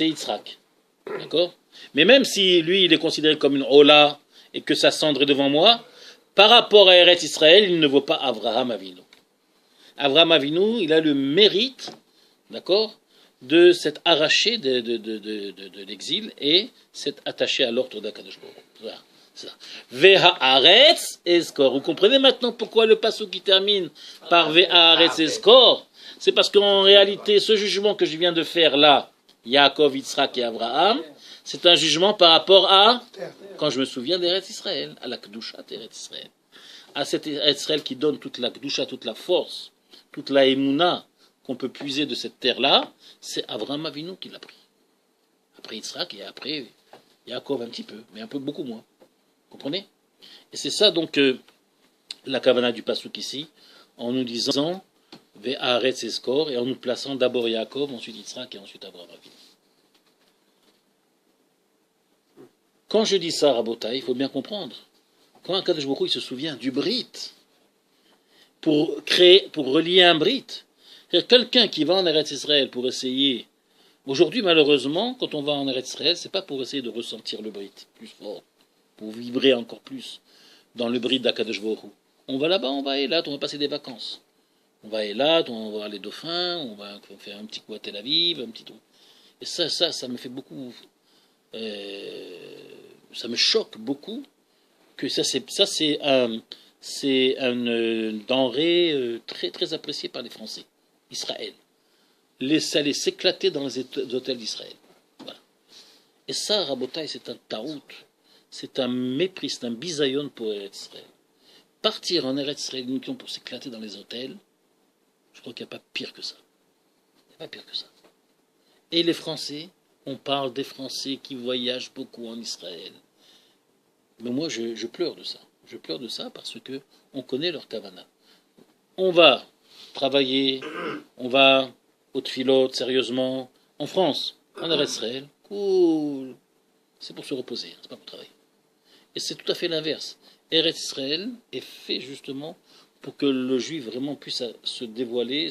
[SPEAKER 1] Yitzhak. D'accord? Mais même si lui, il est considéré comme une Ola et que sa cendre est devant moi, par rapport à Eretz Israël, il ne vaut pas Avraham Avinu. Avraham Avinu, il a le mérite, d'accord, de s'être arraché de l'exil et s'être attaché à l'ordre d'Akadosh Baruch Hu. Voilà. Ve'haaretz eskor. Vous comprenez maintenant pourquoi le passage qui termine par Ve'haaretz eskor? C'est parce qu'en réalité, ce jugement que je viens de faire là, Yaakov, Yitzhak et Abraham, c'est un jugement par rapport à, quand je me souviens d'Eretz Israël, à la Kedusha d'Eretz Israël. À cet Eretz Israël qui donne toute la Kedusha, toute la force, toute la Emouna qu'on peut puiser de cette terre-là, c'est Abraham Avinu qui l'a pris. Après Yitzhak et après Yaakov un petit peu, mais un peu beaucoup moins. Vous comprenez? Et c'est ça donc la kavana du pasuk ici, en nous disant Ve'aretz eskor, et en nous plaçant d'abord Yaakov, ensuite Yitzhak et ensuite Abraham Avinu. Quand je dis ça, Rabotai, il faut bien comprendre. Quand Akadosh Baruch Hu, il se souvient du Brit, pour relier un Brit, c'est-à-dire quelqu'un qui va en Eretz Israël pour essayer. Aujourd'hui, malheureusement, quand on va en Eretz Israël, c'est pas pour essayer de ressentir le Brit plus fort, pour vibrer encore plus dans le Brit d'Akadosh Baruch Hu. On va là-bas, on va à Eilat, on va passer des vacances. On va à Eilat, on va voir les dauphins, on va faire un petit coup à Tel Aviv, un petit truc. Et ça me fait beaucoup. Ça me choque beaucoup que c'est une denrée très très appréciée par les Français. Israël. Ça les s'éclater dans les hôtels d'Israël. Voilà. Et ça, Rabotai, c'est un taout. c'est un mépris, c'est un bisayon pour Eretz Israël. Partir en Eretz Israël uniquement pour s'éclater dans les hôtels, je crois qu'il n'y a pas pire que ça. Il n'y a pas pire que ça. Et les Français, on parle des Français qui voyagent beaucoup en Israël. Mais moi, je pleure de ça. Je pleure de ça parce que on connaît leur kavana. On va travailler, on va au tfilot sérieusement en France, en Eretz Israël, cool. C'est pour se reposer, c'est pas pour travailler. Et c'est tout à fait l'inverse. Eretz Israël est fait justement pour que le juif vraiment puisse se dévoiler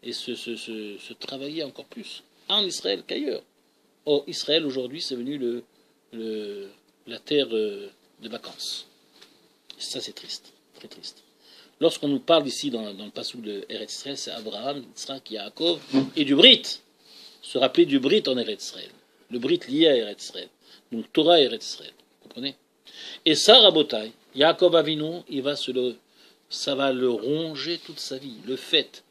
[SPEAKER 1] et se travailler encore plus en Israël qu'ailleurs. Or, Israël aujourd'hui, c'est devenu la terre de vacances. Et ça, c'est triste, très triste. Lorsqu'on nous parle ici dans le passage de Eretz Israël, c'est Abraham, Yitzhak, Yaakov et du Brit. Se rappeler du Brit en Eretz Israël. Le Brit lié à Eretz Israël. Donc Torah et Eretz Israël. Vous comprenez? Et ça, Rabotai, Yaakov Avinu, ça va le ronger toute sa vie. Le fait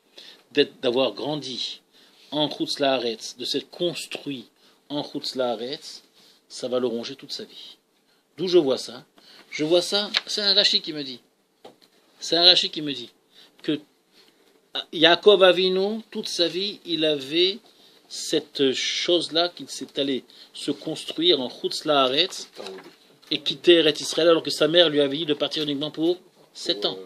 [SPEAKER 1] d'avoir grandi en Chutz La'aretz, de s'être construit en Chutz La'aretz, ça va le ronger toute sa vie. D'où je vois ça? Je vois ça, c'est un Rashi qui me dit. C'est un Rashi qui me dit que Yaakov Avinu, toute sa vie, il avait cette chose-là qu'il s'est allé se construire en Chutz La'aretz et quitter Eretz Israël alors que sa mère lui avait dit de partir uniquement pour 7 ans.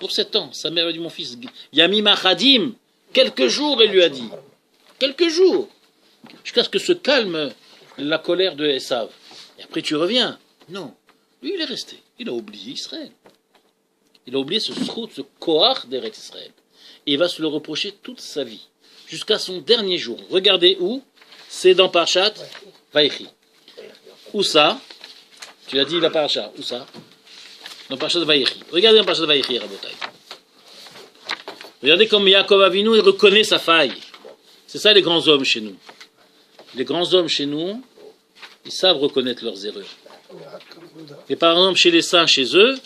[SPEAKER 1] Pour 7 ans. Sa mère a dit, mon fils, Yamim Achadim, quelques jours, elle lui a dit. Quelques jours. Jusqu'à ce que se calme la colère de Esav. Et après tu reviens. Non. Lui, il est resté. Il a oublié Israël. Il a oublié ce srout, ce koach d'Eretz Israël. Et il va se le reprocher toute sa vie. Jusqu'à son dernier jour. Regardez où? C'est dans Parashat Vaïchi. Où ça? Tu l'as dit la Parashat. Où ça? Dans Parashat Vaïchi. Regardez dans Parashat Vaïchi, Rabotai. Regardez comme Yaakov Avinu, il reconnaît sa faille. C'est ça les grands hommes chez nous. Les grands hommes chez nous, ils savent reconnaître leurs erreurs. Et par exemple, chez les saints, chez eux,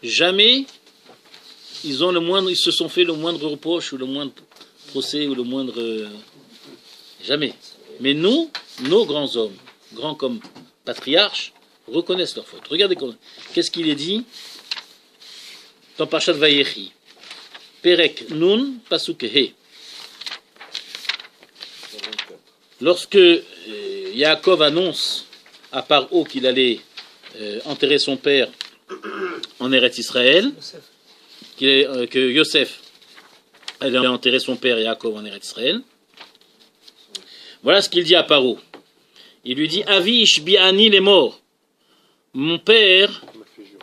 [SPEAKER 1] jamais ils se sont fait le moindre reproche ou le moindre procès ou le moindre... Jamais. Mais nous, nos grands hommes, grands comme patriarches, reconnaissent leurs fautes. Regardez qu'est-ce qu'il est dit dans Parashat Vayechi. Perek Nun Pasuk He. Lorsque Yaakov annonce à Paro qu'il allait enterrer son père en Eretz Israël, que Yosef allait enterrer son père Yaakov en Eretz Israël, voilà ce qu'il dit à Paro. Il lui dit, Avi ishbi'ani les morts. Mon père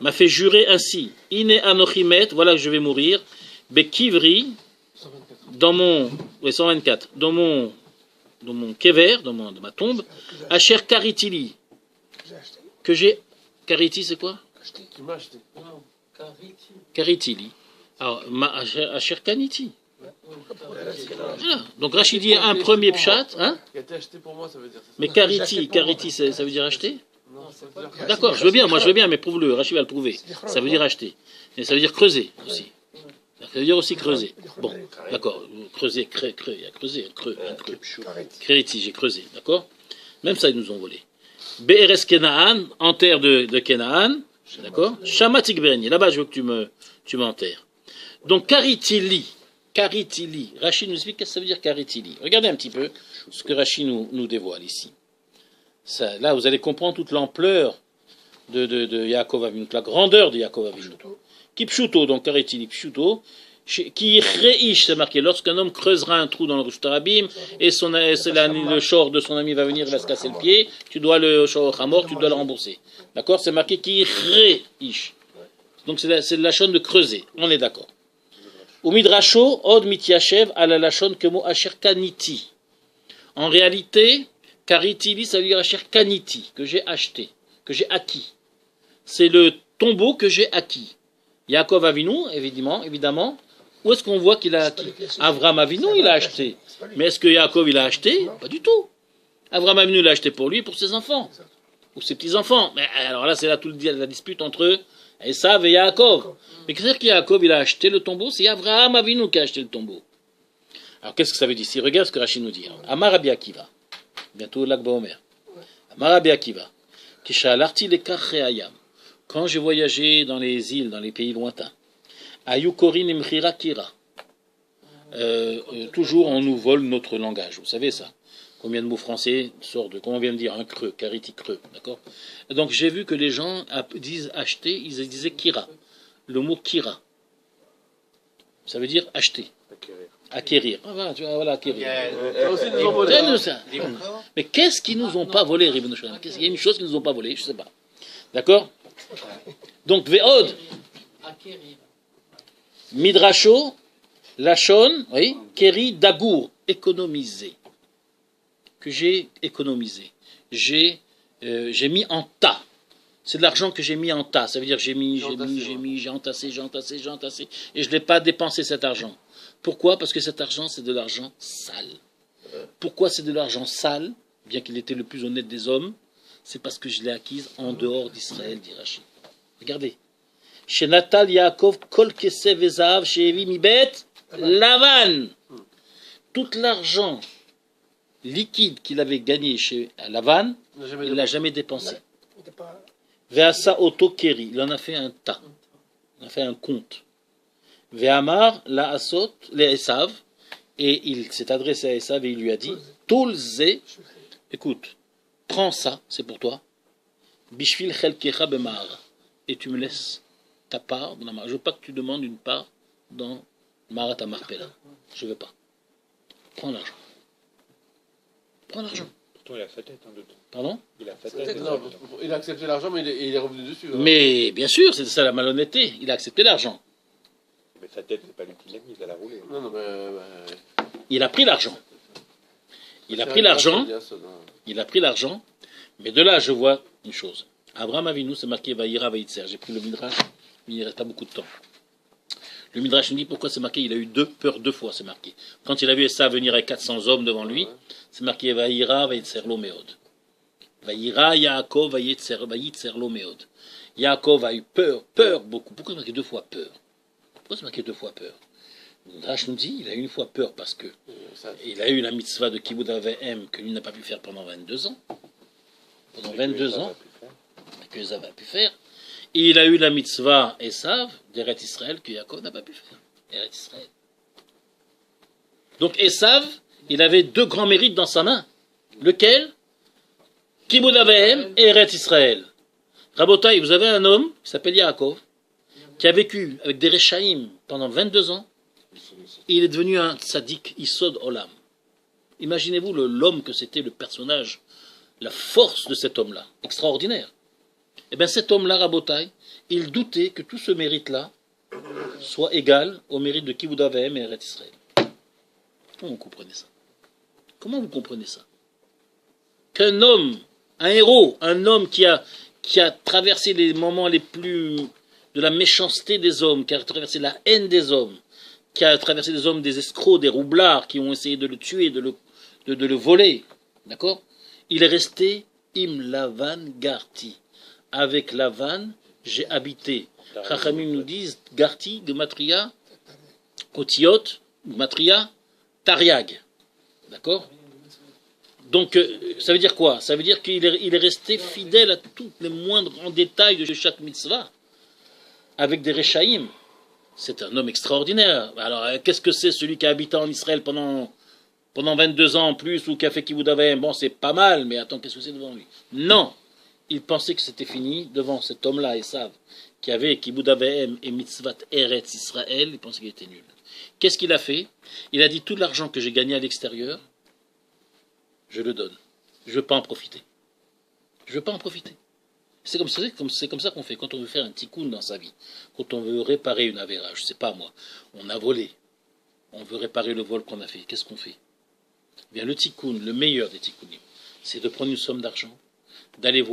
[SPEAKER 1] m'a fait jurer ainsi. Ine anochimet, voilà que je vais mourir. Bekivri, dans mon 124, dans mon kever, dans ma tombe, Asher Karitili, que j'ai... Kariti, c'est quoi?
[SPEAKER 2] Tu m'as acheté.
[SPEAKER 1] Karitili. Alors, Asher Kaniti. Voilà. Donc Rachid dit un premier pshat, hein?
[SPEAKER 2] Qui a été acheté pour moi, ça veut dire.
[SPEAKER 1] Mais Kariti, ça veut dire acheter?
[SPEAKER 2] Non, ça veut dire...
[SPEAKER 1] D'accord, je veux bien, mais prouve-le, Rachid va le prouver. Ça veut dire acheter. Mais ça veut dire creuser aussi. Ça veut dire aussi creuser. Bon, d'accord, creuser, il y a creuser, un creux. Kariti, j'ai creusé, d'accord? Même ça, ils nous ont volé. Be'eres Kenaan, en terre de Kenaan, d'accord? Shamatik Berni, là-bas, je veux que tu m'enterres. Donc, Karitili, Rachid nous explique qu'est-ce que ça veut dire Karitili. Regardez un petit peu ce que Rachid nous dévoile ici. Ça, là, vous allez comprendre toute l'ampleur de Yaakov Avinu, la grandeur de Yaakov Avinu. Kipshuto, donc Karitili, Pshuto, qui reish, c'est marqué, lorsqu'un homme creusera un trou dans le Rushtarabim, et le short de son ami va venir, il va se casser le pied, tu dois le rembourser. D'accord? C'est marqué qui reish. Donc c'est la lachon de creuser, on est d'accord. Ou midrasho, od mityashev, à la lachon que mot asher kaniti. En réalité, karitili, ça veut dire asher kaniti, que j'ai acheté, que j'ai acquis. C'est le tombeau que j'ai acquis. Yaakov Avinu, évidemment, où est-ce qu'on voit qu'il a acquis? Avraham Avinu, il a acheté. Mais est-ce que Yaakov, il a acheté? Pas du tout. Avraham Avinu l'a acheté pour lui et pour ses enfants. Ou ses petits-enfants. Mais alors là, c'est là toute la dispute entre Esav et Yaakov. Mais qu'est-ce que Yaakov, il a acheté le tombeau? C'est Avraham Avinu qui a acheté le tombeau. Alors qu'est-ce que ça veut dire ici? Regarde ce que Rachid nous dit. Amar Rabbi Akiva. Bientôt Lag BaOmer. Amar Rabbi Akiva. Kishalarti lekach hayam. Quand j'ai voyagé dans les îles, dans les pays lointains, Ayukorin imchira kira. Toujours on nous vole notre langage, vous savez ça. Combien de mots français sortent de, comment on vient de dire, un creux, cariti creux, d'accord. Donc j'ai vu que les gens disent acheter, ils disaient kira. Le mot kira, ça veut dire acheter, acquérir. Ah, voilà, tu vois, voilà, acquérir.
[SPEAKER 2] Ça aussi, ils nous ont volé.
[SPEAKER 1] C'est nous, ça. Mais qu'est-ce qu'ils nous ont pas volé, Ribben Shalom? Il y a une chose qu'ils nous ont pas volé, je sais pas. D'accord. Donc ve'od, midrasho, lachon, oui, keri dagour, économiser. Que j'ai économisé. J'ai mis en tas. C'est de l'argent que j'ai mis en tas. Ça veut dire que j'ai entassé. Et je ne l'ai pas dépensé cet argent. Pourquoi? Parce que cet argent, c'est de l'argent sale. Pourquoi c'est de l'argent sale? Bien qu'il était le plus honnête des hommes, c'est parce que je l'ai acquise en dehors d'Israël, dit Rachid. Regardez. Chez Natal Yaakov, Kol Kesev Ezav, chez Evi Mibet, Lavan. Tout l'argent liquide qu'il avait gagné chez Lavan, il ne l'a jamais dépensé. Veasa Oto Keri, il en a fait un tas. Il en a fait un compte. Veamar la Asot, les Esav, et il s'est adressé à Esav et il lui a dit Tolze, écoute, prends ça, c'est pour toi. Bishvil Chelkecha Bemar, et tu me laisses ta part dans la Mara. Je ne veux pas que tu demandes une part dans Marat Amarpela. Je ne veux pas. Prends l'argent. Prends l'argent.
[SPEAKER 3] Pourtant, il a sa tête, hein, dedans.
[SPEAKER 1] Pardon?
[SPEAKER 3] Il a sa tête.
[SPEAKER 2] Non, il a accepté l'argent, mais il est revenu dessus. Hein.
[SPEAKER 1] Mais bien sûr, c'est ça la malhonnêteté. Il a accepté l'argent.
[SPEAKER 3] Mais sa tête, c'est pas lui qui l'a mise, elle a roulé.
[SPEAKER 2] Non, mais...
[SPEAKER 1] Il a pris l'argent. Il a pris l'argent. Il a pris l'argent. Mais de là, je vois une chose. Abraham Avinu, c'est marqué Vaïra Vaïtser. J'ai pris le Midrash, mais il ne reste pas beaucoup de temps. Le Midrash nous dit pourquoi c'est marqué, il a eu peur deux fois, c'est marqué. Quand il a vu Esav venir avec 400 hommes devant lui, c'est marqué Vaïra Vaïtser Loméod. Vaïra Yaakov Vaïtser Loméod. Yaakov a eu peur beaucoup. Pourquoi c'est marqué deux fois peur? Pourquoi c'est marqué deux fois peur? Le Midrash nous dit, il a eu une fois peur parce que il a eu la mitzvah de Kibud Avehem que lui n'a pas pu faire pendant 22 ans. Pendant 22 ans, que Esav a pu faire. Et il a eu la mitzvah Esav, d'Eret Israël, que Yaakov n'a pas pu faire. Eret Israël. Donc Esav, il avait deux grands mérites dans sa main. Lequel? Kibud Avehem et Eret Israël. Rabotai, vous avez un homme qui s'appelle Yaakov, qui a vécu avec des Rechaïm pendant 22 ans, et il est devenu un tzaddik Isod Olam. Imaginez-vous l'homme que c'était, le personnage, la force de cet homme-là, extraordinaire. Eh bien cet homme-là, Rabotai, il doutait que tout ce mérite-là soit égal au mérite de Kibud Avehem et Eret Israël. Comment vous comprenez ça? Comment vous comprenez ça? Qu'un homme, un héros, un homme qui a traversé les moments les plus de la méchanceté des hommes, qui a traversé la haine des hommes, qui a traversé des hommes, des escrocs, des roublards, qui ont essayé de le tuer, de le voler, d'accord? Il est resté im Lavan Garti. Avec Lavan, j'ai habité. Chachamim nous disent Garti, Gematria, Otiot, Gematria, Tariag. D'accord? Donc, ça veut dire quoi? Ça veut dire qu'il est resté fidèle à tous les moindres en détail de chaque mitzvah. Avec des Rechaïm. C'est un homme extraordinaire. Alors, qu'est-ce que c'est celui qui a habité en Israël pendant 22 ans en plus, ou qui a fait Kibud Avehem? Bon, c'est pas mal, mais attends, qu'est-ce que c'est devant lui? Non! Il pensait que c'était fini devant cet homme-là, Esav, qui avait Kibud Avehem et Mitzvat Eretz Israël. Il pensait qu'il était nul. Qu'est-ce qu'il a fait? Il a dit tout l'argent que j'ai gagné à l'extérieur, je le donne. Je ne veux pas en profiter. Je ne veux pas en profiter. C'est comme ça qu'on fait quand on veut faire un tikkun dans sa vie. Quand on veut réparer une avéra, je ne sais pas moi, on a volé. On veut réparer le vol qu'on a fait. Qu'est-ce qu'on fait? Eh bien, le tikkun, le meilleur des tikkunim, c'est de prendre une somme d'argent, d'aller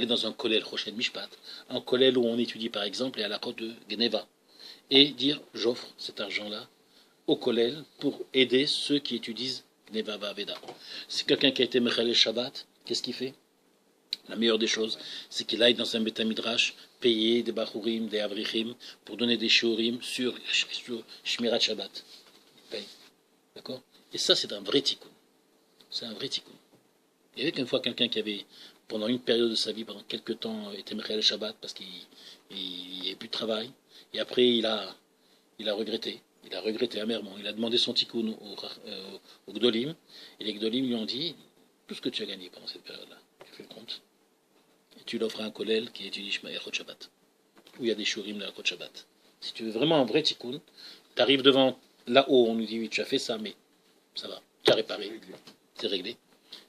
[SPEAKER 1] dans un kollel Rochen Mishpat, un kollel où on étudie par exemple les halachot de Geneva, et dire j'offre cet argent-là au kollel pour aider ceux qui étudient Geneva Vaveda. C'est quelqu'un qui a été Mechal Shabbat, qu'est-ce qu'il fait? La meilleure des choses, c'est qu'il aille dans un Beth Midrash payer des Bachurim, des Avrichim, pour donner des Shiurim sur Shmirat Shabbat. Il paye. D'accord? Et ça, c'est un vrai tikkun. C'est un vrai tikkun. Il y avait qu'une fois quelqu'un qui avait pendant une période de sa vie, pendant quelques temps, était Mechel Shabbat parce qu'il n'y avait plus de travail. Et après, il a regretté. Il a regretté amèrement. Il a demandé son tikkun au Gdolim. Et les Gdolim lui ont dit, tout ce que tu as gagné pendant cette période-là, tu fais le compte. Et tu l'offres à un kollel qui étudie Shmaïachot Shabbat. Où il y a des shurim de la Shabbat. Si tu veux vraiment un vrai tikkun, tu arrives devant là-haut, on nous dit, oui, tu as fait ça, mais ça va, tu as réparé. C'est réglé.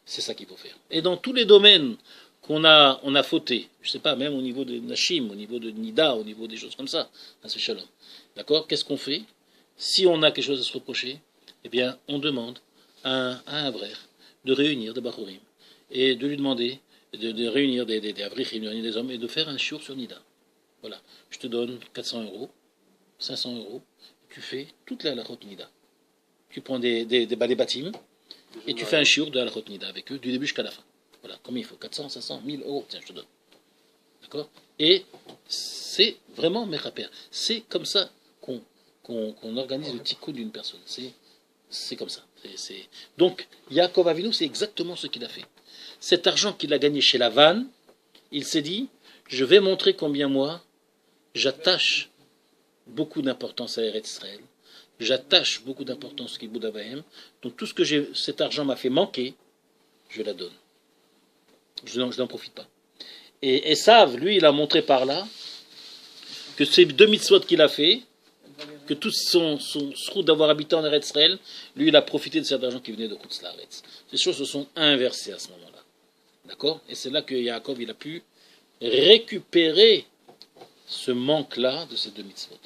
[SPEAKER 1] C'est ça qu'il faut faire. Et dans tous les domaines on a fauté, je ne sais pas, même au niveau de Nashim, au niveau de Nida, au niveau des choses comme ça, c'est Shalom. D'accord? Qu'est-ce qu'on fait? Si on a quelque chose à se reprocher, eh bien, on demande à un vrai de réunir des Bachurim et de lui demander de réunir des Avrichim, des hommes, et de faire un shiur sur Nida. Voilà. Je te donne 400 €, 500 €, tu fais toute la halachot Nida. Tu prends des bâtim, et tu fais un shiur de halachot Nida avec eux, du début jusqu'à la fin. Voilà, combien il faut? 400, 500, 1000 €, tiens, je te donne. D'accord? Et c'est vraiment Mechaper. C'est comme ça qu'on organise le tikkun d'une personne. C'est comme ça. Donc, Yaakov Avinu, c'est exactement ce qu'il a fait. Cet argent qu'il a gagné chez Lavan, il s'est dit, je vais montrer combien moi, j'attache beaucoup d'importance à Eretz Israël. J'attache beaucoup d'importance au Kibboutz Avahem. Donc, tout ce que cet argent m'a fait manquer, je la donne. Je n'en profite pas. Et Esav, lui, il a montré par là que ces 2 mitzvot qu'il a fait, que tout son srout d'avoir habité en Eretz Israël, lui, il a profité de cet argent qui venait de Chutz Laaretz. Ces choses se sont inversées à ce moment-là. D'accord? Et c'est là que Yaakov, il a pu récupérer ce manque-là de ces 2 mitzvot.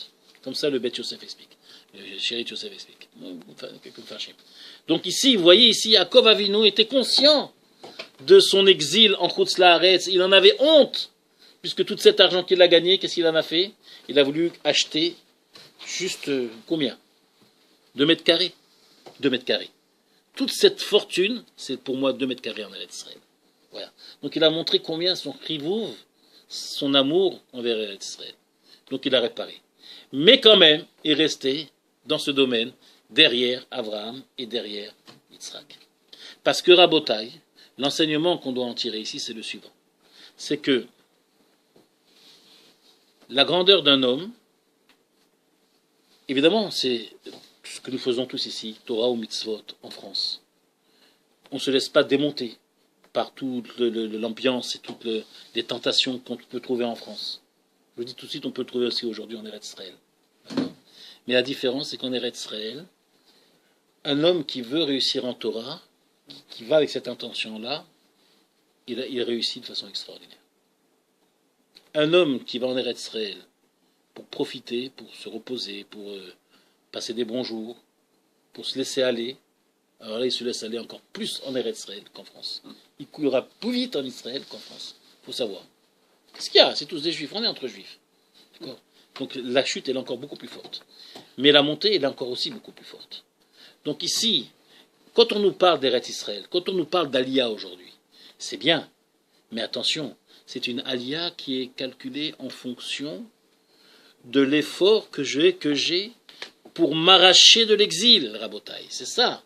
[SPEAKER 1] Comme ça, le Bet Yosef explique. Le Chérit Yosef explique. Donc ici, vous voyez, ici, Yaakov Avinu était conscient de son exil en Chutz Laaretz. Il en avait honte, puisque tout cet argent qu'il a gagné, qu'est-ce qu'il en a fait? Il a voulu acheter juste combien? 2 mètres carrés. 2 mètres carrés. Toute cette fortune, c'est pour moi 2 mètres carrés en Eretz Israël. Voilà. Donc il a montré combien son chivouv, son amour envers Eretz Israël. Donc il a réparé. Mais quand même, il est resté dans ce domaine derrière Abraham et derrière Yitzhak. Parce que Rabotai, l'enseignement qu'on doit en tirer ici, c'est le suivant. C'est que la grandeur d'un homme, évidemment, c'est ce que nous faisons tous ici, Torah ou Mitzvot, en France. On ne se laisse pas démonter par toute l'ambiance et toutes les tentations qu'on peut trouver en France. Je vous dis tout de suite, on peut le trouver aussi aujourd'hui en Eretz Israël. Mais la différence, c'est qu'en Eretz Israël, un homme qui veut réussir en Torah, qui va avec cette intention-là, il réussit de façon extraordinaire. Un homme qui va en Eretz Israël pour profiter, pour se reposer, pour passer des bons jours, pour se laisser aller, alors là, il se laisse aller encore plus en Eretz Israël qu'en France. Il courra plus vite en Israël qu'en France. Il faut savoir. Qu'est-ce qu'il y a? C'est tous des juifs, on est entre juifs. D'accord? Donc la chute, elle est encore beaucoup plus forte. Mais la montée, elle est encore aussi beaucoup plus forte. Donc ici, quand on nous parle d'Eretz Israël, quand on nous parle d'Aliyah aujourd'hui, c'est bien. Mais attention, c'est une Aliyah qui est calculée en fonction de l'effort que j'ai pour m'arracher de l'exil, Rabotai. C'est ça.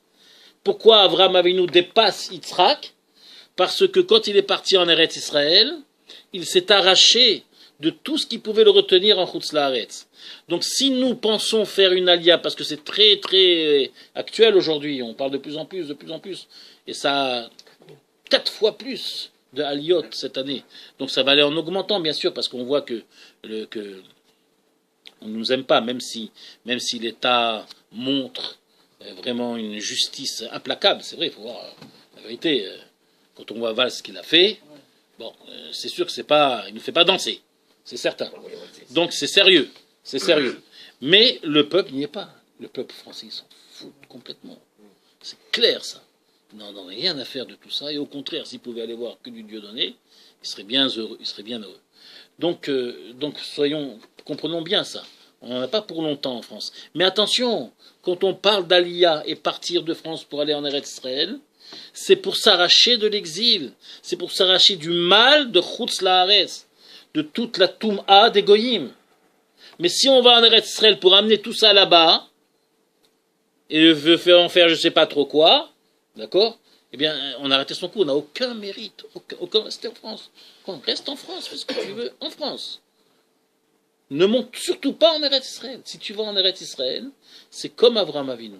[SPEAKER 1] Pourquoi Avraham Avinu dépasse Yitzhak? Parce que quand il est parti en Eretz Israël, il s'est arraché de tout ce qui pouvait le retenir en Chutz Laaretz. Donc si nous pensons faire une aliyah, parce que c'est très très actuel aujourd'hui, on parle de plus en plus, et ça a 4 fois plus de aliyot cette année. Donc ça va aller en augmentant, bien sûr, parce qu'on voit que on ne nous aime pas, même si l'État montre vraiment une justice implacable. C'est vrai, il faut voir la vérité. Quand on voit Valls ce qu'il a fait, bon, c'est sûr que il ne fait pas danser, c'est certain. Donc c'est sérieux. Mais le peuple n'y est pas. Le peuple français, il s'en fout complètement. C'est clair, ça. Il n'en a rien à faire de tout ça. Et au contraire, s'il pouvait aller voir que du Dieu donné, il serait bien heureux. Donc comprenons bien ça. On n'en a pas pour longtemps en France. Mais attention, quand on parle d'Aliyah et partir de France pour aller en Eretz Israël, c'est pour s'arracher de l'exil. C'est pour s'arracher du mal de Chutz Laaretz, de toute la Toum'a des Goyim. Mais si on va en Eretz Israël pour amener tout ça là-bas, et veut en faire je ne sais pas trop quoi, d'accord, eh bien, on a arrêté son coup, on n'a aucun mérite, aucun rester en France. Reste en France, fais ce que tu veux, en France. Ne monte surtout pas en Eretz Israël. Si tu vas en Eretz Israël, c'est comme Avraham Avinu.